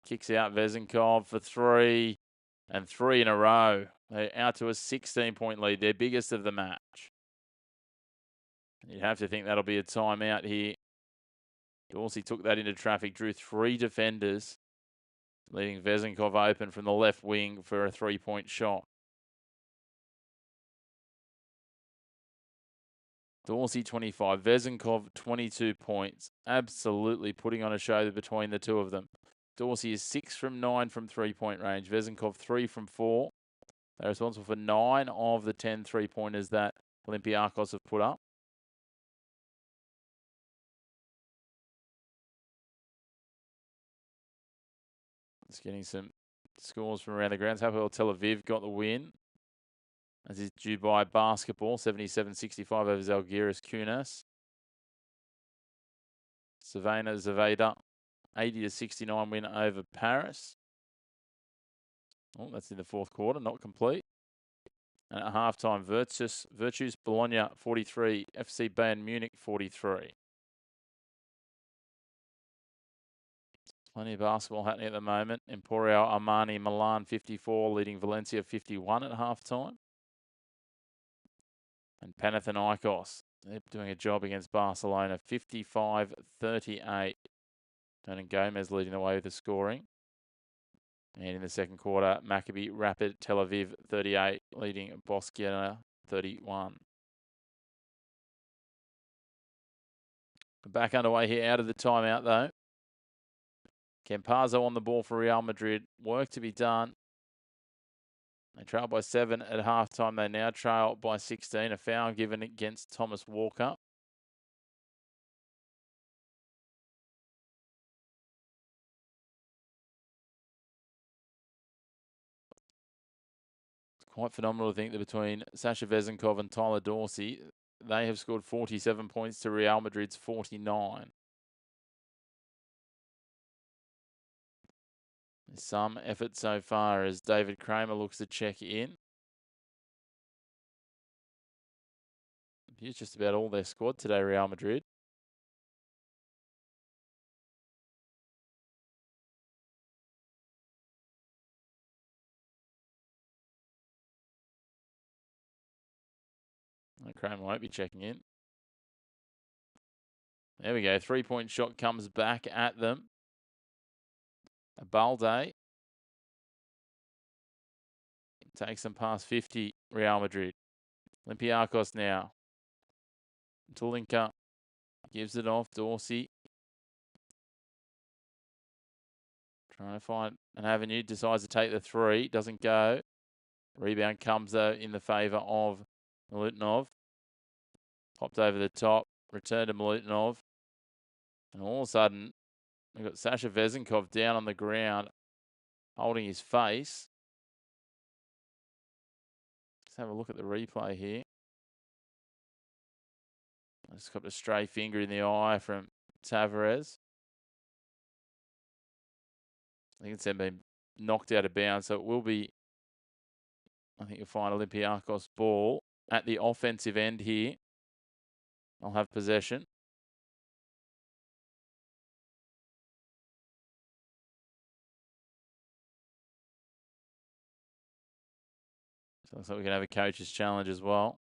kicks out Vezenkov for three, and three in a row. They're out to a 16-point lead, their biggest of the match. You'd have to think that'll be a timeout here. Dorsey took that into traffic, drew three defenders, leaving Vezenkov open from the left wing for a three-point shot. Dorsey 25, Vezenkov 22 points. Absolutely putting on a show between the two of them. Dorsey is 6 from 9 from three-point range. Vezenkov 3 from 4. They're responsible for 9 of the 10 three-pointers that Olympiacos have put up. Just getting some scores from around the grounds. Hapoel Tel Aviv got the win, as is Dubai basketball, 77-65 over Zalgiris Kaunas. Savannah Zaveda, 80-69 win over Paris. Oh, that's in the fourth quarter, not complete. And at halftime, Virtus Bologna 43, FC Bayern Munich 43. Plenty of basketball happening at the moment. Emporio Armani Milan 54, leading Valencia 51 at halftime. And Panathinaikos, they're doing a job against Barcelona, 55-38. Hernan Gomez leading the way with the scoring. And in the second quarter, Maccabi Rapid Tel Aviv 38, leading Bosnia 31. Back underway here out of the timeout though. Campazzo on the ball for Real Madrid. Work to be done. They trail by 7 at halftime. They now trail by 16. A foul given against Thomas Walker. It's quite phenomenal to think that between Sasha Vezenkov and Tyler Dorsey, they have scored 47 points to Real Madrid's 49. Some effort so far as David Kramer looks to check in. Here's just about all their squad today, Real Madrid. Kramer won't be checking in. There we go. 3-point shot comes back at them. Balde takes them past 50, Real Madrid. Olympiacos now. Tulinka gives it off. Dorsey trying to find an avenue. Decides to take the three. Doesn't go. Rebound comes, though, in the favour of Milutinov. Popped over the top. Return to Milutinov. And all of a sudden, we've got Sasha Vezenkov down on the ground, holding his face. Let's have a look at the replay here. I just got a stray finger in the eye from Tavares. I think it's been knocked out of bounds, so it will be, I think you'll find Olympiacos ball at the offensive end here. I'll have possession. So looks like we can have a coach's challenge as well.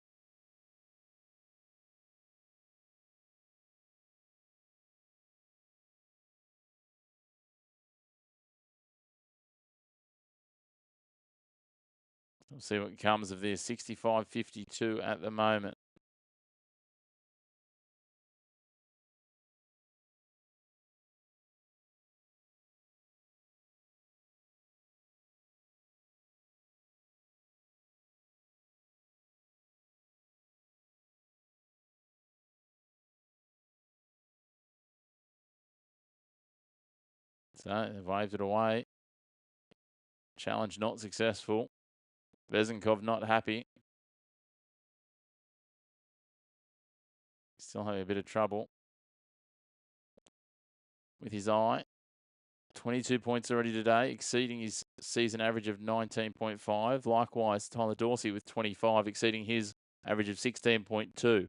We'll see what comes of this. 65-52 at the moment. So they've waved it away. Challenge not successful. Vezenkov not happy. Still having a bit of trouble with his eye. 22 points already today, exceeding his season average of 19.5. Likewise, Tyler Dorsey with 25, exceeding his average of 16.2.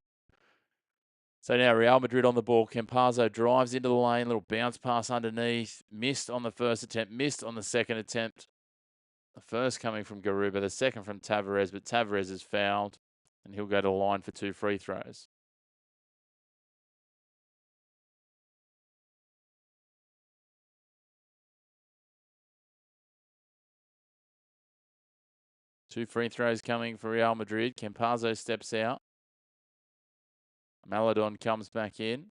So now Real Madrid on the ball. Campazzo drives into the lane, little bounce pass underneath. Missed on the first attempt, missed on the second attempt. The first coming from Garuba, the second from Tavares, but Tavares is fouled, and he'll go to the line for 2 free throws. Two free throws coming for Real Madrid. Campazzo steps out. Maladon comes back in.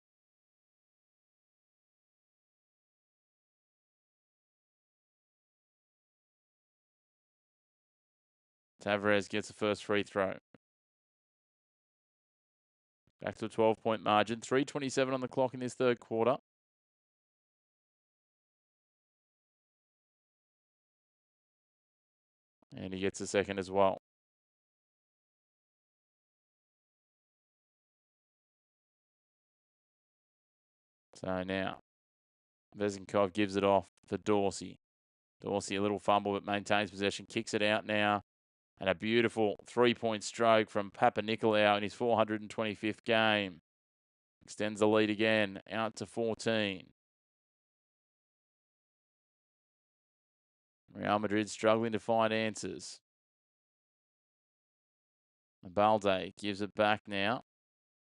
Tavares gets the first free throw. Back to a 12-point margin. 3:27 on the clock in this third quarter. And he gets a second as well. So now, Vezenkov gives it off for Dorsey. Dorsey, a little fumble, but maintains possession. Kicks it out now. And a beautiful 3-point stroke from Papa Nicolau in his 425th game. Extends the lead again, out to 14. Real Madrid struggling to find answers. Balde gives it back now.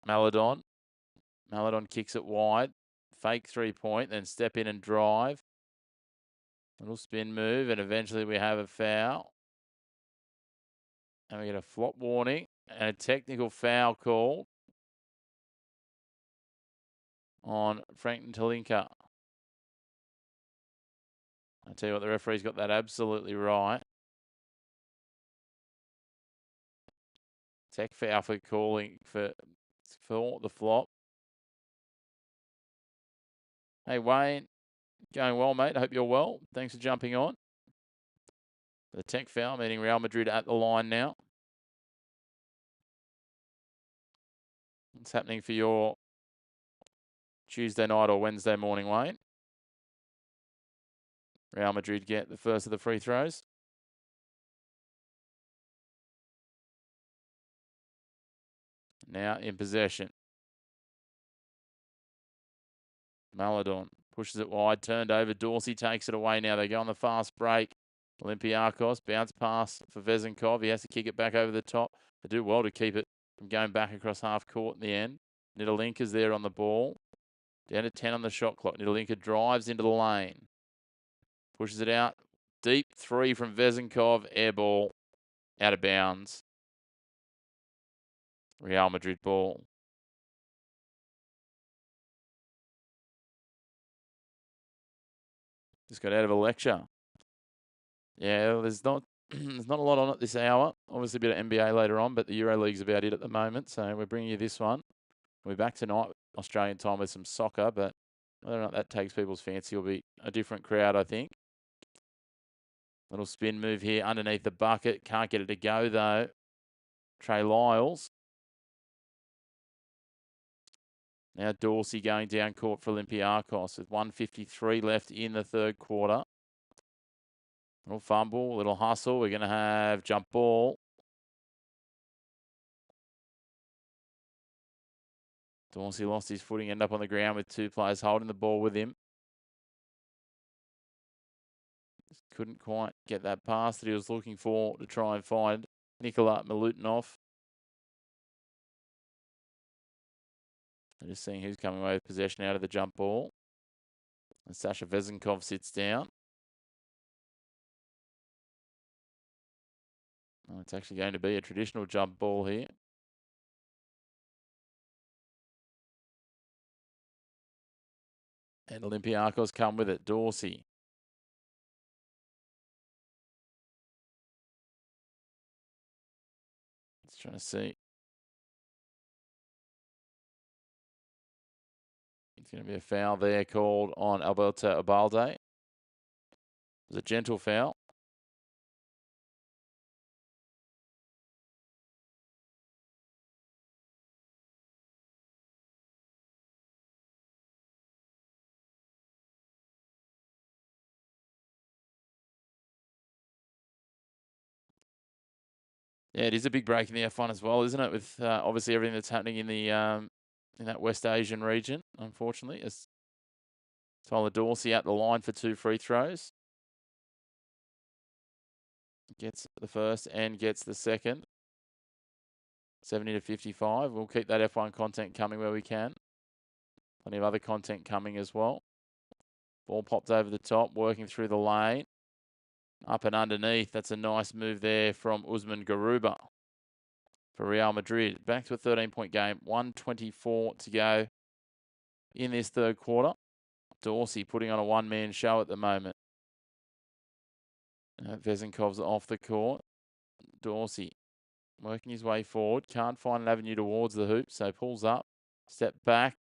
Maladon. Maladon kicks it wide. Fake 3-point, then step in and drive. Little spin move, and eventually we have a foul. And we get a flop warning and a technical foul call on Frank Ntalinka. I tell you what, the referee's got that absolutely right. Tech foul for calling for the flop. Hey, Wayne. Going well, mate. I hope you're well. Thanks for jumping on. The tech foul, meaning Real Madrid at the line now. What's happening for your Tuesday night or Wednesday morning, Wayne? Real Madrid get the first of the free throws. Now in possession. Maladon pushes it wide, turned over. Dorsey takes it away now. They go on the fast break. Olympiacos, bounce pass for Vezenkov. He has to kick it back over the top. They do well to keep it from going back across half court in the end. Nitalinka's there on the ball. Down to 10 on the shot clock. Nitalinka drives into the lane. Pushes it out. Deep 3 from Vezenkov. Air ball. Out of bounds. Real Madrid ball. Just got out of a lecture. Yeah, there's not There's not a lot on it this hour. Obviously, a bit of NBA later on, but the EuroLeague's about it at the moment. So we're bringing you this one. We're back tonight, Australian time, with some soccer, but whether or not that takes people's fancy will be a different crowd, I think. Little spin move here underneath the bucket. Can't get it to go, though. Trey Lyles. Now Dorsey going down court for Olympiacos with 1:53 left in the third quarter. Little fumble, little hustle. We're going to have jump ball. Dorsey lost his footing, ended up on the ground with two players holding the ball with him. Just couldn't quite get that pass that he was looking for to try and find Nikola Milutinov. And just seeing who's coming away with possession out of the jump ball. And Sasha Vezenkov sits down. Oh, it's actually going to be a traditional jump ball here. And Olympiacos come with it. Dorsey. Let's try to see. It's going to be a foul there called on Alberto Abalde. It was a gentle foul. Yeah, it is a big break in the F1 as well, isn't it? With obviously everything that's happening in the in that West Asian region, unfortunately. As Tyler Dorsey at the line for 2 free throws. Gets the first and gets the second. 70-55. We'll keep that F1 content coming where we can. Plenty of other content coming as well. Ball popped over the top, working through the lane. Up and underneath. That's a nice move there from Usman Garuba for Real Madrid. Back to a 13-point game. 1:24 to go in this third quarter. Dorsey putting on a one-man show at the moment. Vezenkov's off the court. Dorsey working his way forward. Can't find an avenue towards the hoop, so pulls up. Step back.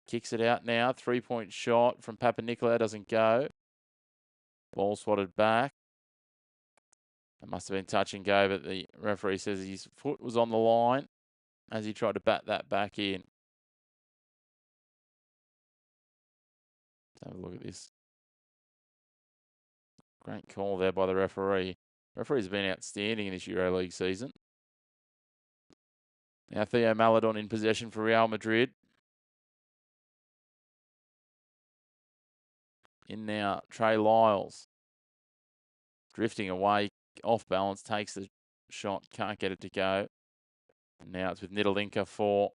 Kicks it out now. 3-point shot from Papanikolaou. Doesn't go. Ball swatted back. It must have been touch and go, but the referee says his foot was on the line as he tried to bat that back in. Let's have a look at this. Great call there by the referee. The referee's been outstanding in this EuroLeague season. Now Theo Maledon in possession for Real Madrid. In now Trey Lyles. Drifting away, off balance, takes the shot, can't get it to go. And now it's with Nidolinka for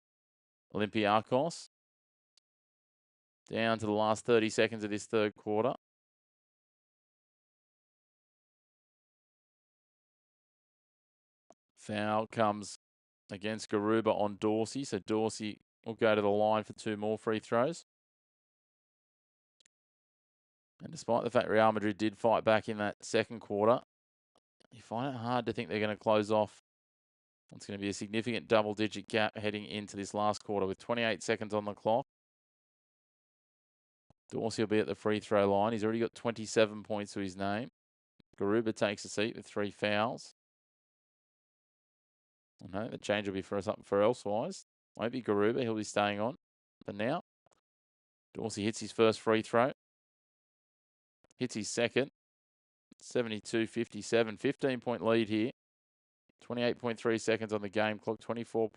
Olympiacos. Down to the last 30 seconds of this third quarter. Foul comes against Garuba on Dorsey. So Dorsey will go to the line for 2 more free throws. And despite the fact Real Madrid did fight back in that second quarter, you find it hard to think they're going to close off. It's going to be a significant double-digit gap heading into this last quarter with 28 seconds on the clock. Dorsey will be at the free throw line. He's already got 27 points to his name. Garuba takes a seat with 3 fouls. I know the change will be for something for elsewise. Won't be Garuba. He'll be staying on. But now, Dorsey hits his first free throw. Hits his second. 72-57. 15-point lead here. 28.3 seconds on the game clock. 24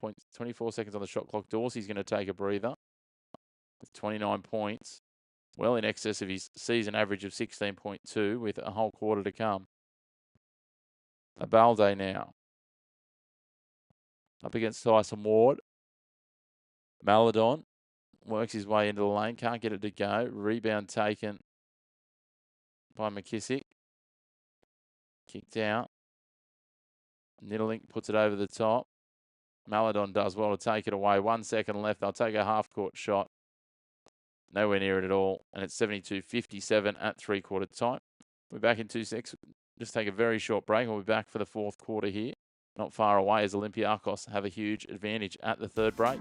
seconds on the shot clock. Dorsey's going to take a breather with 29 points. Well in excess of his season average of 16.2 with a whole quarter to come. Abalde now. Up against Tyson Ward. Maledon works his way into the lane. Can't get it to go. Rebound taken by McKissick. Kicked out. Nidolinka puts it over the top. Maledon does well to take it away. 1 second left. They'll take a half-court shot. Nowhere near it at all. And it's 72-57 at 3-quarter time. We're back in 2 seconds. just take a very short break. We'll be back for the fourth quarter here. Not far away as Olympiacos have a huge advantage at the third break.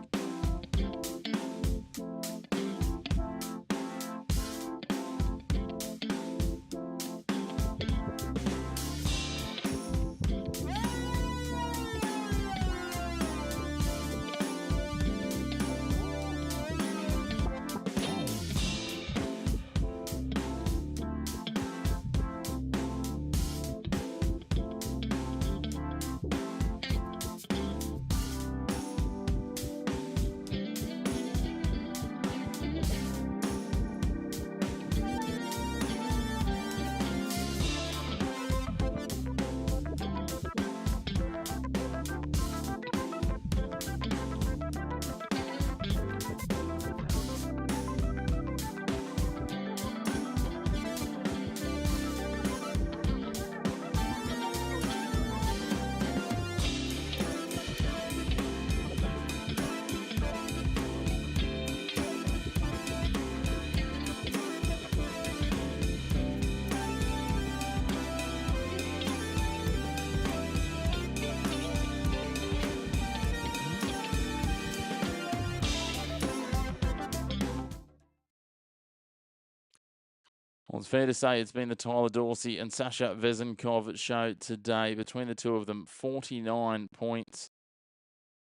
Well, it's fair to say it's been the Tyler Dorsey and Sasha Vezenkov show today. Between the two of them, 49 points.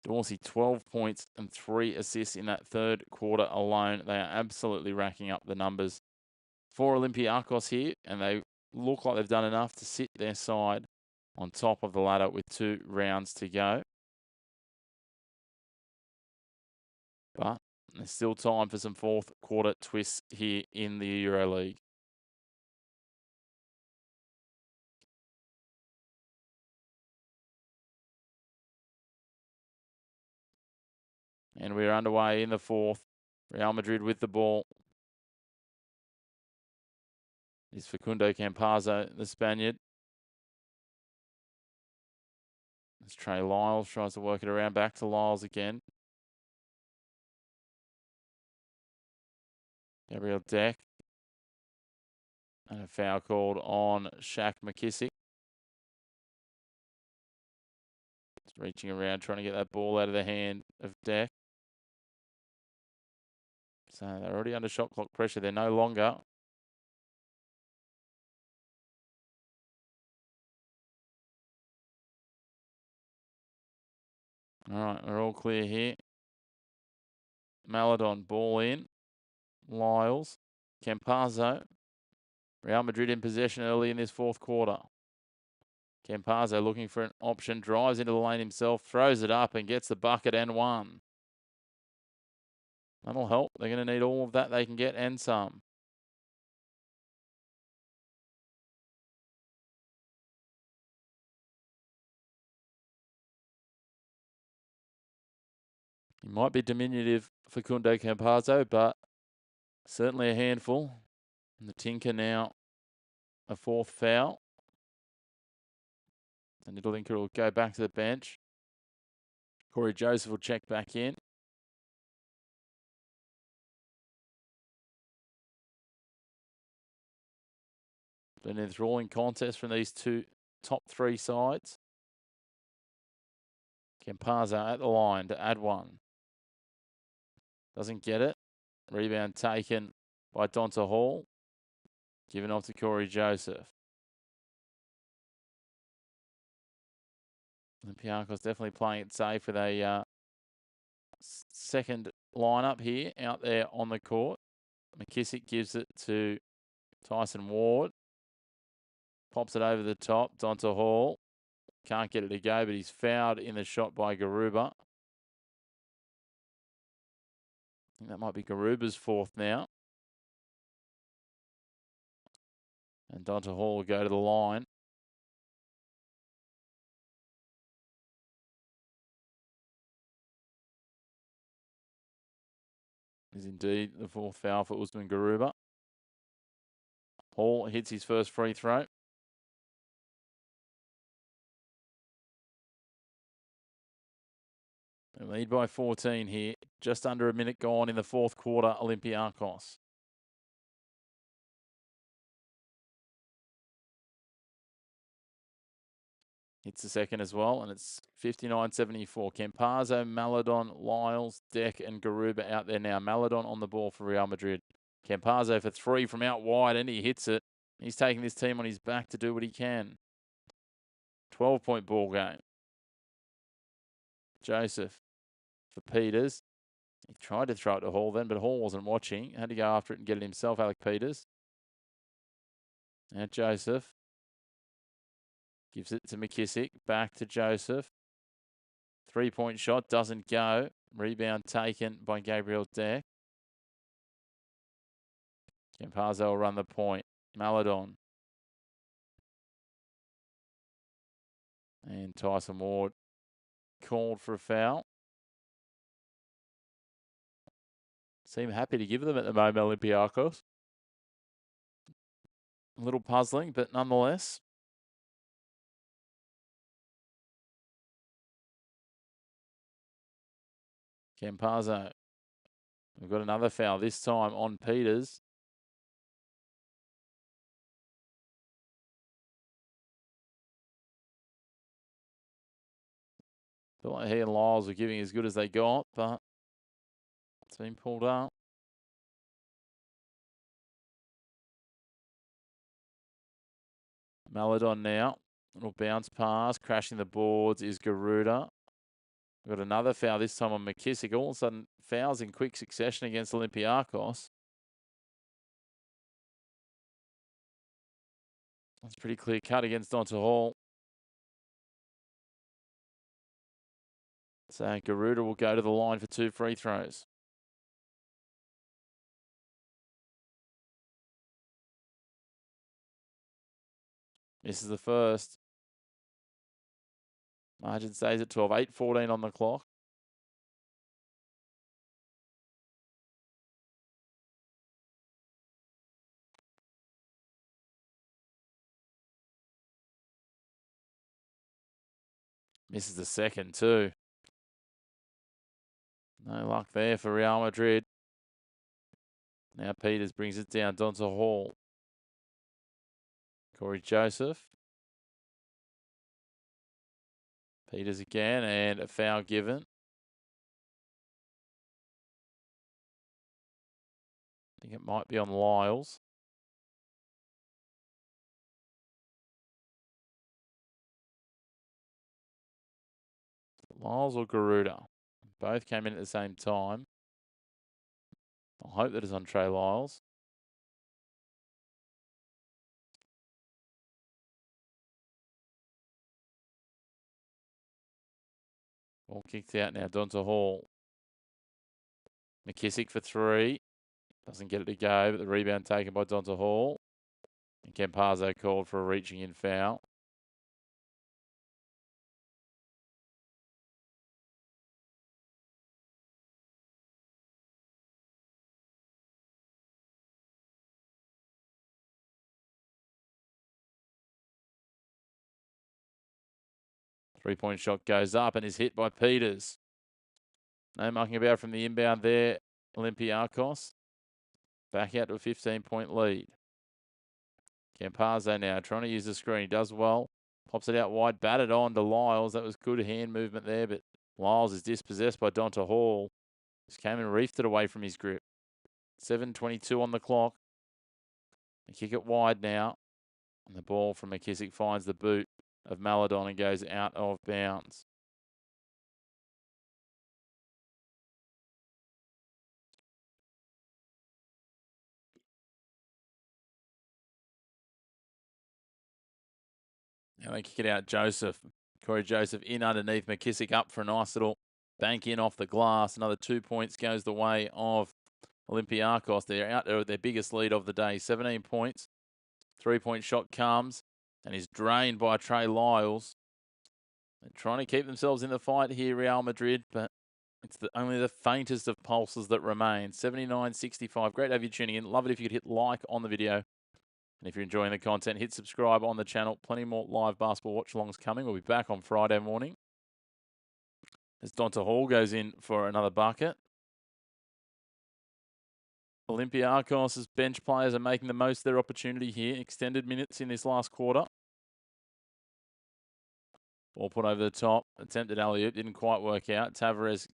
Dorsey, 12 points and 3 assists in that third quarter alone. They are absolutely racking up the numbers for Olympiacos here, and they look like they've done enough to sit their side on top of the ladder with 2 rounds to go. But there's still time for some fourth quarter twists here in the EuroLeague. And we're underway in the fourth. Real Madrid with the ball. Is Facundo Campazzo, the Spaniard. As Trey Lyles tries to work it around, back to Lyles again. Gabriel Deck. And a foul called on Shaq McKissick. Just reaching around, trying to get that ball out of the hand of Deck. So they're already under shot clock pressure. They're no longer. All right, we're all clear here. Maladon, ball in. Lyles. Campazzo. Real Madrid in possession early in this fourth quarter. Campazzo looking for an option. Drives into the lane himself. Throws it up and gets the bucket and one. That'll help. They're going to need all of that they can get and some. He might be diminutive, Facundo Campazzo, but certainly a handful. And the Tinker now a fourth foul. And Linker will go back to the bench. Corey Joseph will check back in. Been an enthralling contest from these two top 3 sides. Campazzo at the line to add one. Doesn't get it. Rebound taken by Donta Hall. Given off to Corey Joseph. Olympiacos definitely playing it safe with a second lineup here out there on the court. McKissick gives it to Tyson Ward. Pops it over the top. Donta Hall. Can't get it to go, but he's fouled in the shot by Garuba. I think that might be Garuba's fourth now. And Donta Hall will go to the line. Is indeed the fourth foul for Usman Garuba. Hall hits his first free throw. They lead by 14 here. Just under a minute gone in the fourth quarter, Olympiacos. Hits the second as well, and it's 59-74. Campazzo, Maladon, Lyles, Deck, and Garuba out there now. Maladon on the ball for Real Madrid. Campazzo for 3 from out wide, and he hits it. He's taking this team on his back to do what he can. 12-point ball game. Joseph for Peters. He tried to throw it to Hall then, but Hall wasn't watching. Had to go after it and get it himself, Alec Peters. Now Joseph gives it to McKissick. Back to Joseph. 3-point shot doesn't go. Rebound taken by Gabriel Deck. Campazzo will run the point. Maladon. And Tyson Ward called for a foul. Seem happy to give them at the moment, Olympiacos. A little puzzling, but nonetheless. Campazzo. We've got another foul, this time on Peters. Felt like he and Lyles were giving as good as they got, but it's been pulled up. Maladon now. Little bounce pass, crashing the boards is Garuda. We've got another foul, this time on McKissick. All of a sudden, fouls in quick succession against Olympiacos. That's pretty clear cut against Donta Hall. So Garuda will go to the line for 2 free throws. Misses the first. Margin stays at 12. 8:14 on the clock. Misses the second too. No luck there for Real Madrid. Now Peters brings it down. Donta Hall. Corey Joseph. Peters again, and a foul given. I think it might be on Lyles. Lyles or Garuda. Both came in at the same time. I hope that is on Trey Lyles. Ball kicked out now. Donta Hall. McKissick for 3. Doesn't get it to go, but the rebound taken by Donta Hall. And Campazzo called for a reaching in foul. Three-point shot goes up and is hit by Peters. No mucking about from the inbound there, Olympiacos. Back out to a 15-point lead. Campazzo now trying to use the screen. He does well. Pops it out wide. Batted on to Lyles. That was good hand movement there, but Lyles is dispossessed by Donta Hall. Just came and reefed it away from his grip. 7:22 on the clock. They kick it wide now. And the ball from McKissick finds the boot of Maladon and goes out of bounds. Now they kick it out, Joseph. Corey Joseph in underneath. McKissick up for a nice little bank in off the glass. Another 2 points goes the way of Olympiacos. They're out there with their biggest lead of the day. 17 points. 3-point shot comes and is drained by Trey Lyles. They're trying to keep themselves in the fight here, Real Madrid, but it's only the faintest of pulses that remain. 79-65. Great to have you tuning in. Love it if you could hit like on the video. And if you're enjoying the content, hit subscribe on the channel. Plenty more live basketball watch-alongs coming. We'll be back on Friday morning as Donta Hall goes in for another bucket. Olympiacos' bench players are making the most of their opportunity here. Extended minutes in this last quarter. Ball put over the top. Attempted alley-oop. Didn't quite work out. Tavares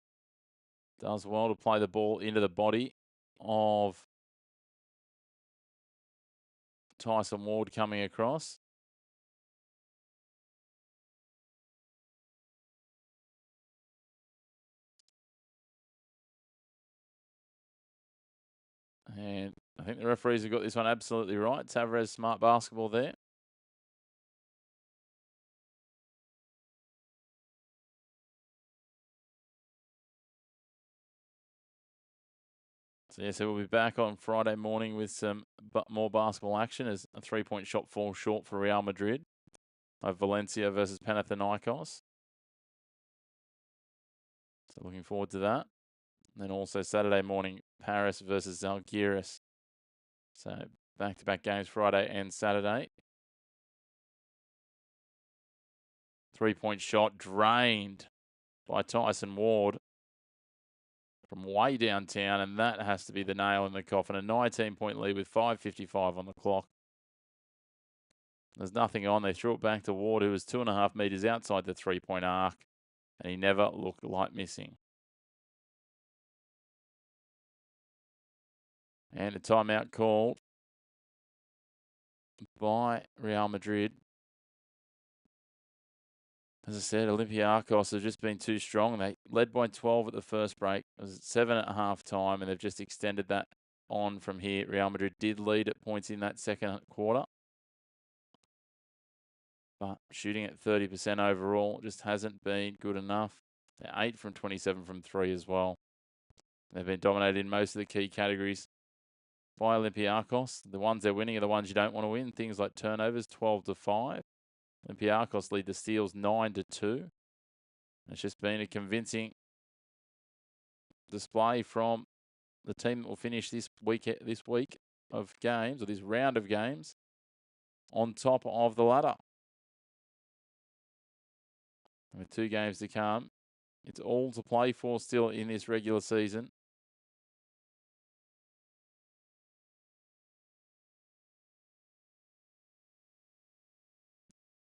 does well to play the ball into the body of Tyson Ward coming across. And I think the referees have got this one absolutely right. Tavares, smart basketball there. So we'll be back on Friday morning with some more basketball action as a 3-point shot falls short for Real Madrid of Valencia versus Panathinaikos. So looking forward to that. And then also Saturday morning, Paris versus Zalgiris. So back-to-back games Friday and Saturday. 3-point shot drained by Tyson Ward from way downtown, and that has to be the nail in the coffin. A 19-point lead with 5:55 on the clock. There's nothing on. They threw it back to Ward, who was 2.5 meters outside the 3-point arc, and he never looked like missing. And a timeout called by Real Madrid. As I said, Olympiacos have just been too strong. They led by 12 at the first break. It was 7 at half time, and they've just extended that on from here. Real Madrid did lead at points in that second quarter, but shooting at 30% overall just hasn't been good enough. They're 8 from 27 from 3 as well. They've been dominated in most of the key categories by Olympiacos. The ones they're winning are the ones you don't want to win. Things like turnovers, 12-5. Olympiacos lead the steals 9-2. It's just been a convincing display from the team that will finish this week of games, or this round of games, on top of the ladder. With 2 games to come, it's all to play for still in this regular season.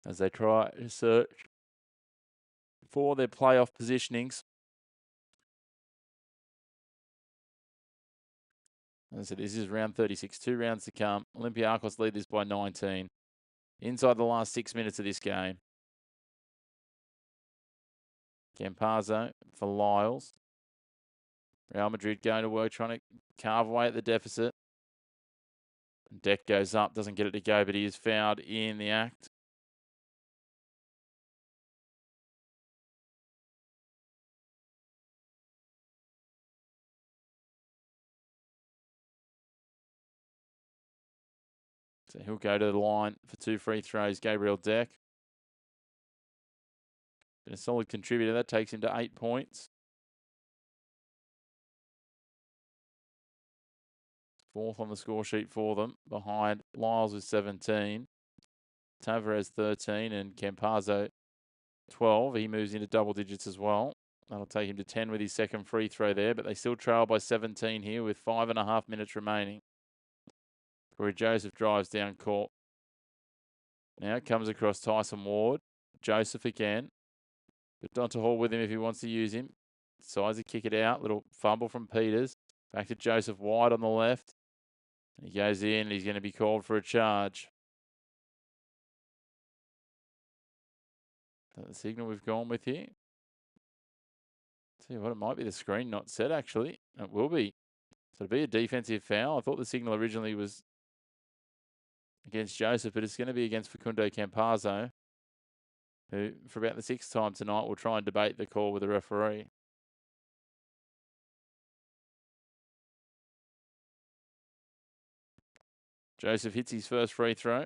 As they try to search for their playoff positionings. As I said, this is round 36, 2 rounds to come. Olympiacos lead this by 19. Inside the last 6 minutes of this game. Campazzo for Lyles. Real Madrid going to work, trying to carve away at the deficit. Deck goes up, doesn't get it to go, but he is fouled in the act. So he'll go to the line for 2 free throws, Gabriel Deck. Been a solid contributor. That takes him to 8 points. 4th on the score sheet for them, behind Lyles with 17. Tavares 13 and Campazzo 12. He moves into double digits as well. That'll take him to 10 with his second free throw there, but they still trail by 17 here with 5.5 minutes remaining. Corey Joseph drives down court. Now it comes across Tyson Ward. Joseph again. But Donta Hall with him if he wants to use him. Decides to kick it out. Little fumble from Peters. Back to Joseph wide on the left. He goes in. He's going to be called for a charge. Is that the signal we've gone with here? Tell you what, it might be the screen not set, actually. It will be. So it'll be a defensive foul. I thought the signal originally was against Joseph, but it's going to be against Facundo Campazzo, who, for about the 6th time tonight, will try and debate the call with the referee. Joseph hits his first free throw.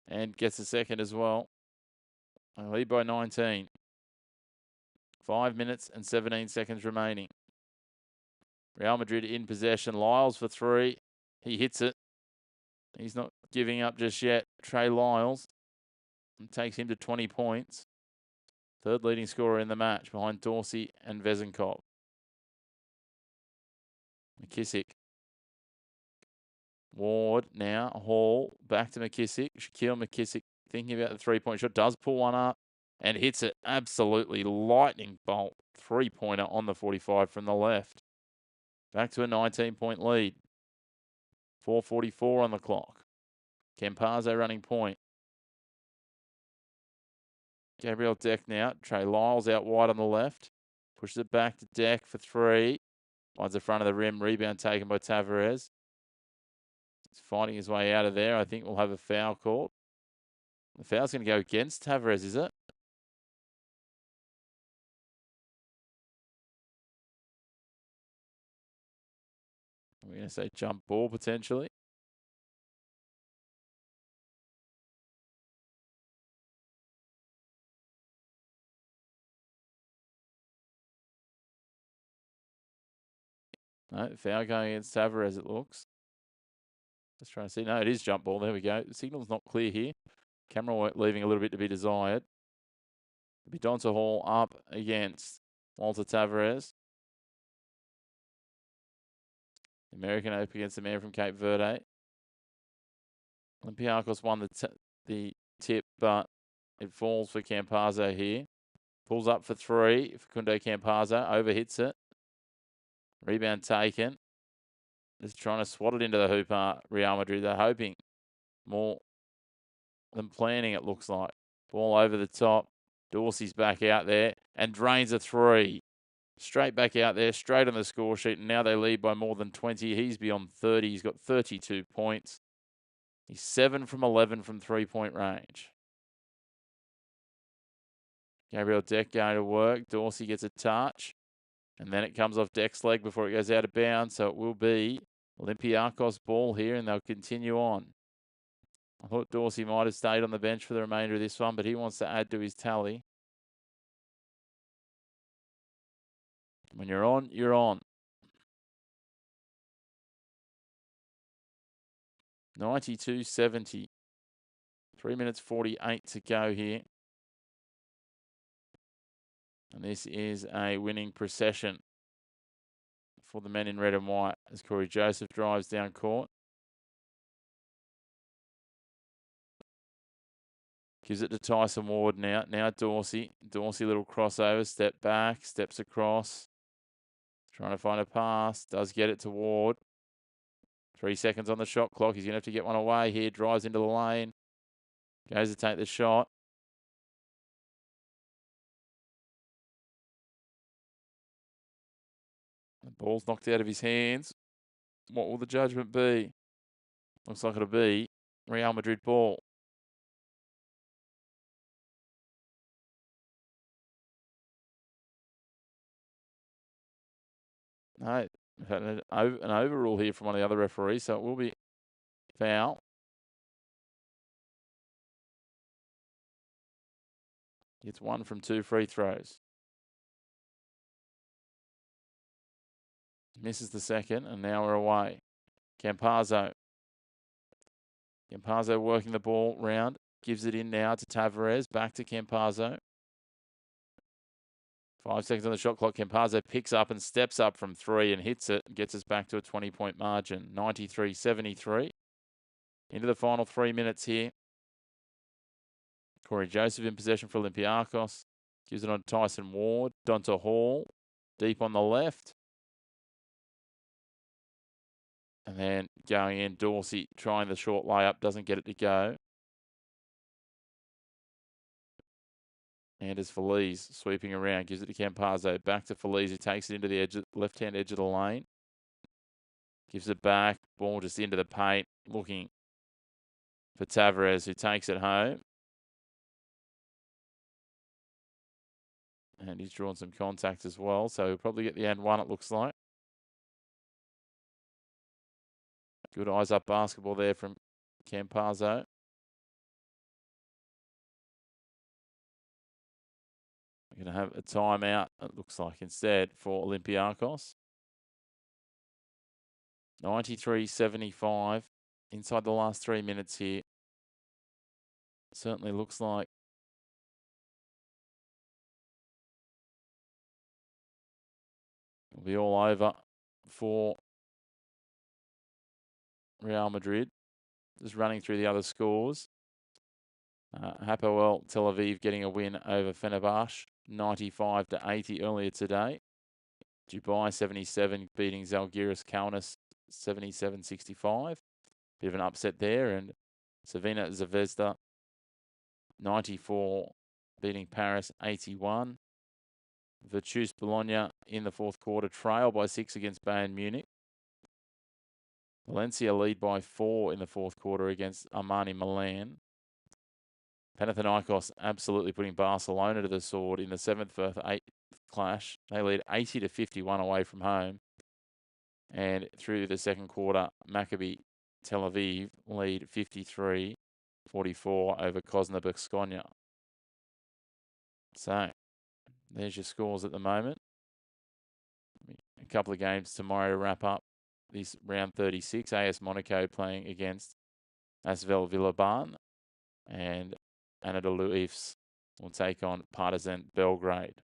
And gets a second as well. They lead by 19. 5 minutes and 17 seconds remaining. Real Madrid in possession. Lyles for 3. He hits it. He's not giving up just yet. Trey Lyles takes him to 20 points. Third leading scorer in the match behind Dorsey and Vezenkov. McKissick. Ward now. Hall. Back to McKissick. Shaquille McKissick thinking about the three-point shot. Does pull one up and hits it. Absolutely lightning bolt. Three-pointer on the 45 from the left. Back to a 19-point lead. 4:44 on the clock. Campazzo running point. Gabriel Deck now. Trey Lyles out wide on the left. Pushes it back to Deck for three. Finds the front of the rim. Rebound taken by Tavares. He's fighting his way out of there. I think we'll have a foul called. The foul's going to go against Tavares, is it? We're going to say jump ball potentially. No, foul going against Tavares, it looks. Just trying to see. No, it is jump ball. There we go. The signal's not clear here. Camera leaving a little bit to be desired. It'll be Donta Hall up against Walter Tavares. The American up against the man from Cape Verde. Olympiacos won the tip, but it falls for Campazzo here. Pulls up for three. Facundo Campazzo overhits it. Rebound taken. Just trying to swat it into the hoop. Real Madrid. They're hoping more than planning, it looks like. Ball over the top. Dorsey's back out there and drains a three. Straight back out there, straight on the score sheet. And now they lead by more than 20. He's beyond 30. He's got 32 points. He's 7 from 11 from three-point range. Gabriel Deck going to work. Dorsey gets a touch. And then it comes off Deck's leg before it goes out of bounds. So it will be Olympiacos ball here, and they'll continue on. I thought Dorsey might have stayed on the bench for the remainder of this one, but he wants to add to his tally. When you're on, you're on. 92-70. 3 minutes 48 to go here. And this is a winning procession for the men in red and white as Corey Joseph drives down court. Gives it to Tyson Ward now. Now Dorsey. Dorsey, little crossover. Step back. Steps across. Trying to find a pass. Does get it to Ward. 3 seconds on the shot clock. He's going to have to get one away here. Drives into the lane. Goes to take the shot. The ball's knocked out of his hands. What will the judgment be? Looks like it'll be Real Madrid ball. No, we've had an overrule here from one of the other referees, so it will be foul. It's 1 from 2 free throws. Misses the second, and now we're away. Campazzo. Campazzo working the ball round. Gives it in now to Tavares. Back to Campazzo. 5 seconds on the shot clock. Campazzo picks up and steps up from 3 and hits it. And gets us back to a 20-point margin. 93-73. Into the final 3 minutes here. Corey Joseph in possession for Olympiacos. Gives it on Tyson Ward. Donta Hall. Deep on the left. And then going in, Dorsey trying the short layup. Doesn't get it to go. Anders Feliz sweeping around. Gives it to Campazzo. Back to Feliz, who takes it into the edge, left-hand edge of the lane. Gives it back. Ball just into the paint. Looking for Tavares, who takes it home. And he's drawn some contact as well. So he'll probably get the and one, it looks like. Good eyes up basketball there from Campazzo. We're going to have a timeout, it looks like, instead for Olympiacos. 93-75 inside the last 3 minutes here. Certainly looks like It'll be all over for Real Madrid. Just running through the other scores. Hapoel Tel Aviv getting a win over Fenerbahce, 95-80 earlier today. Dubai 77 beating Zalgiris Kaunas 77-65. Bit of an upset there. And Savina Zvezda 94 beating Paris 81. Virtus Bologna in the fourth quarter trail by 6 against Bayern Munich. Valencia lead by 4 in the fourth quarter against Armani Milan. Panathinaikos absolutely putting Barcelona to the sword in the 7th versus 8th clash. They lead 80-51 away from home. And through the second quarter, Maccabi Tel Aviv lead 53-44 over Kozna Baskonia. So, there's your scores at the moment. A couple of games tomorrow to wrap up this round 36. AS Monaco playing against Asvel Villeurbanne, and Anadolu Efes will take on Partizan Belgrade.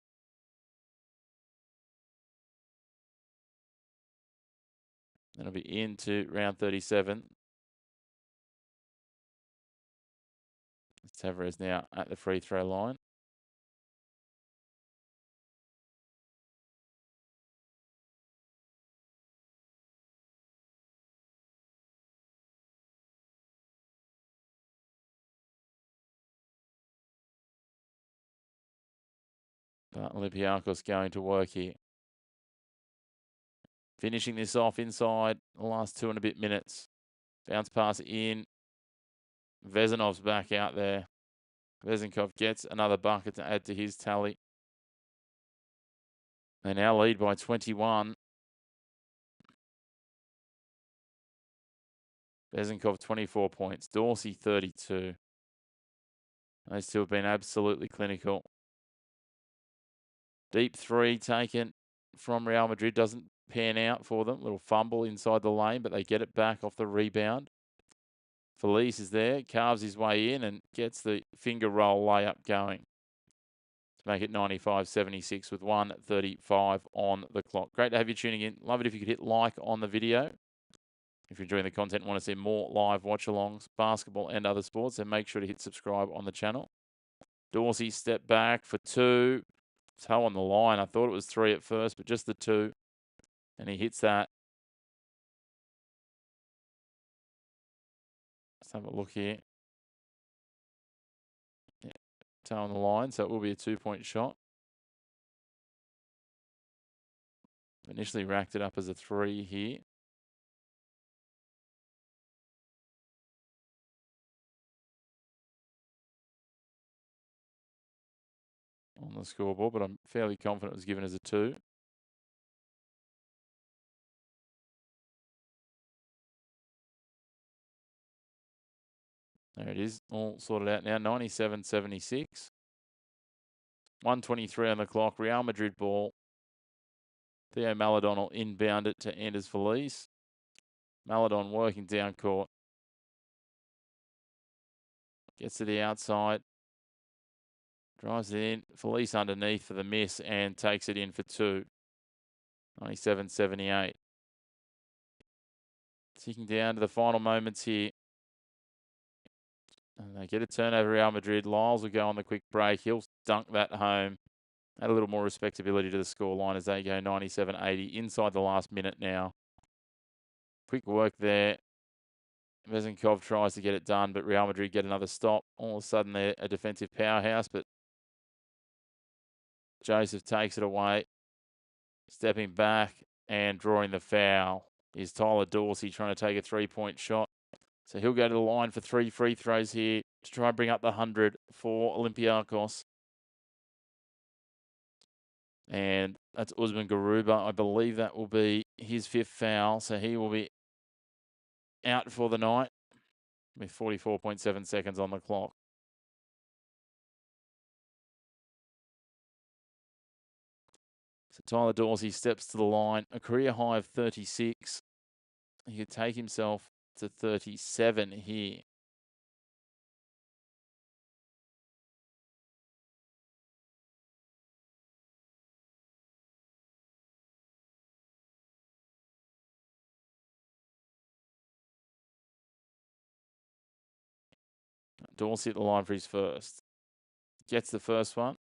Then it'll be into round 37. Tavares now at the free throw line. But Olympiacos going to work here. Finishing this off inside the last 2 and a bit minutes. Bounce pass in. Vezinov's back out there. Vezinkov gets another bucket to add to his tally. They now lead by 21. Vezinkov 24 points. Dorsey 32. Those two have been absolutely clinical. Deep three taken from Real Madrid. Doesn't pan out for them. Little fumble inside the lane, but they get it back off the rebound. Felice is there, carves his way in and gets the finger roll layup going to make it 95-76 with 1:35 on the clock. Great to have you tuning in. Love it if you could hit like on the video. If you're enjoying the content and want to see more live watch-alongs, basketball and other sports, then make sure to hit subscribe on the channel. Dorsey step back for 2. Toe on the line. I thought it was 3 at first, but just the 2. And he hits that. Let's have a look here. Yeah, toe on the line, so it will be a 2-point shot. Initially racked it up as a 3 here. On the scoreboard, but I'm fairly confident it was given as a 2. There it is, all sorted out now, 97-76. 1:23 on the clock, Real Madrid ball. Theo Maladon will inbound it to Anders Felice. Maladon working down court. Gets to the outside. Drives it in. Felice underneath for the miss and takes it in for 2. 97-78. Ticking down to the final moments here. And they get a turnover, Real Madrid. Lyles will go on the quick break. He'll dunk that home. Add a little more respectability to the scoreline as they go 97-80 inside the last minute now. Quick work there. Vezinkov tries to get it done, but Real Madrid get another stop. All of a sudden, they're a defensive powerhouse, but Joseph takes it away. Stepping back and drawing the foul is Tyler Dorsey trying to take a 3-point shot. So he'll go to the line for 3 free throws here to try and bring up the 100 for Olympiacos. And that's Usman Garuba. I believe that will be his 5th foul. So he will be out for the night with 44.7 seconds on the clock. So Tyler Dorsey steps to the line. A career high of 36. He could take himself to 37 here. Dorsey at the line for his first. Gets the first one.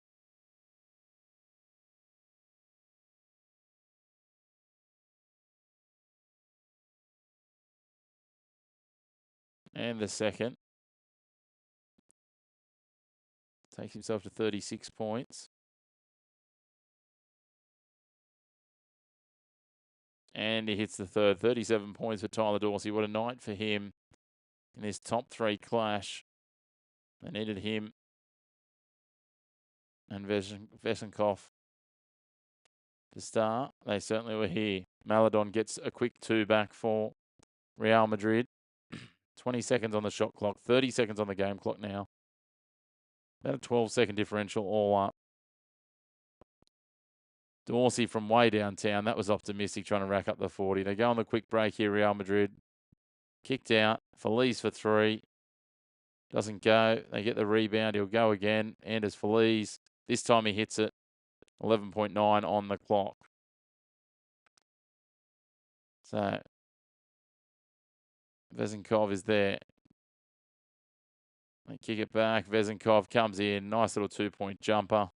And the second. Takes himself to 36 points. And he hits the third. 37 points for Tyler Dorsey. What a night for him in this top 3 clash. They needed him and Vesenkov to start. They certainly were here. Maladon gets a quick 2 back for Real Madrid. 20 seconds on the shot clock. 30 seconds on the game clock now. About a 12-second differential all up. Dorsey from way downtown. That was optimistic, trying to rack up the 40. They go on the quick break here, Real Madrid. Kicked out. Feliz for 3. Doesn't go. They get the rebound. He'll go again. Anders Feliz. This time he hits it. 11.9 on the clock. So Vesenkov is there. They kick it back. Vesenkov comes in. Nice little 2-point jumper.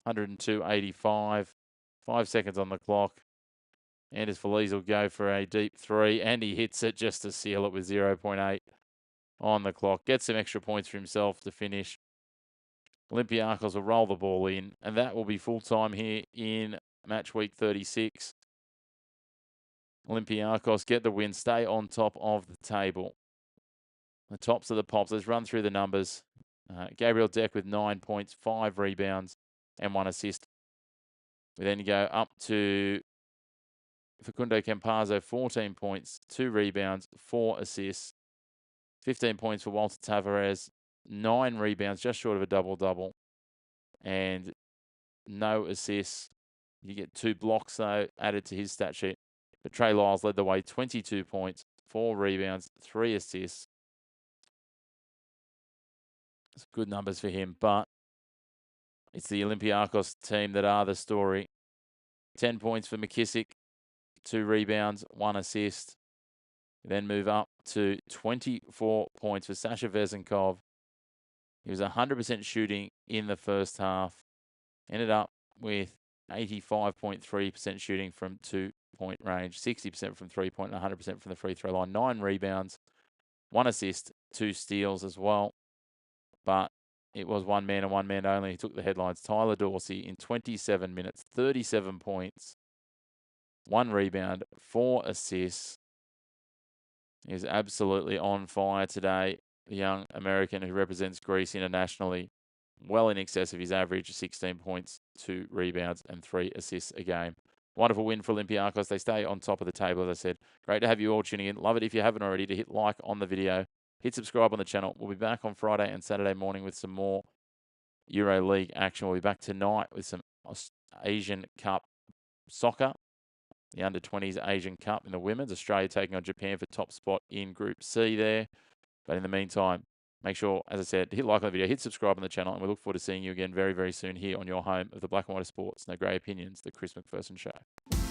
102.85. 5 seconds on the clock. Anders Feliz will go for a deep 3, and he hits it just to seal it with 0.8 on the clock. Gets some extra points for himself to finish. Olympiacos will roll the ball in, and that will be full-time here in match week 36. Olympiacos get the win, stay on top of the table. The tops of the pops. Let's run through the numbers. Gabriel Deck with 9 points, 5 rebounds, and 1 assist. We then go up to Facundo Campazzo, 14 points, 2 rebounds, 4 assists. 15 points for Walter Tavares, 9 rebounds, just short of a double-double, and no assists. You get 2 blocks, though, added to his stat sheet. But Trey Lyles led the way, 22 points, 4 rebounds, 3 assists. It's good numbers for him, but it's the Olympiacos team that are the story. 10 points for McKissick, 2 rebounds, 1 assist. Then move up to 24 points for Sasha Vesenkov. He was 100% shooting in the first half. Ended up with 85.3% shooting from 2-point range, 60% from 3-point, and 100% from the free throw line. 9 rebounds, 1 assist, 2 steals as well. But it was one man and one man only. He took the headlines. Tyler Dorsey in 27 minutes, 37 points, 1 rebound, 4 assists. He is absolutely on fire today. The young American who represents Greece internationally, well in excess of his average, 16 points, 2 rebounds, and 3 assists a game. Wonderful win for Olympiacos. They stay on top of the table, as I said. Great to have you all tuning in. Love it if you haven't already to hit like on the video. Hit subscribe on the channel. We'll be back on Friday and Saturday morning with some more EuroLeague action. We'll be back tonight with some Asian Cup soccer. The Under-20s Asian Cup in the women's. Australia taking on Japan for top spot in Group C there. But in the meantime, make sure, as I said, hit like on the video, hit subscribe on the channel, and we look forward to seeing you again very, very soon here on your home of the Black and White of Sports, No Grey Opinions, the Chris McPherson Show.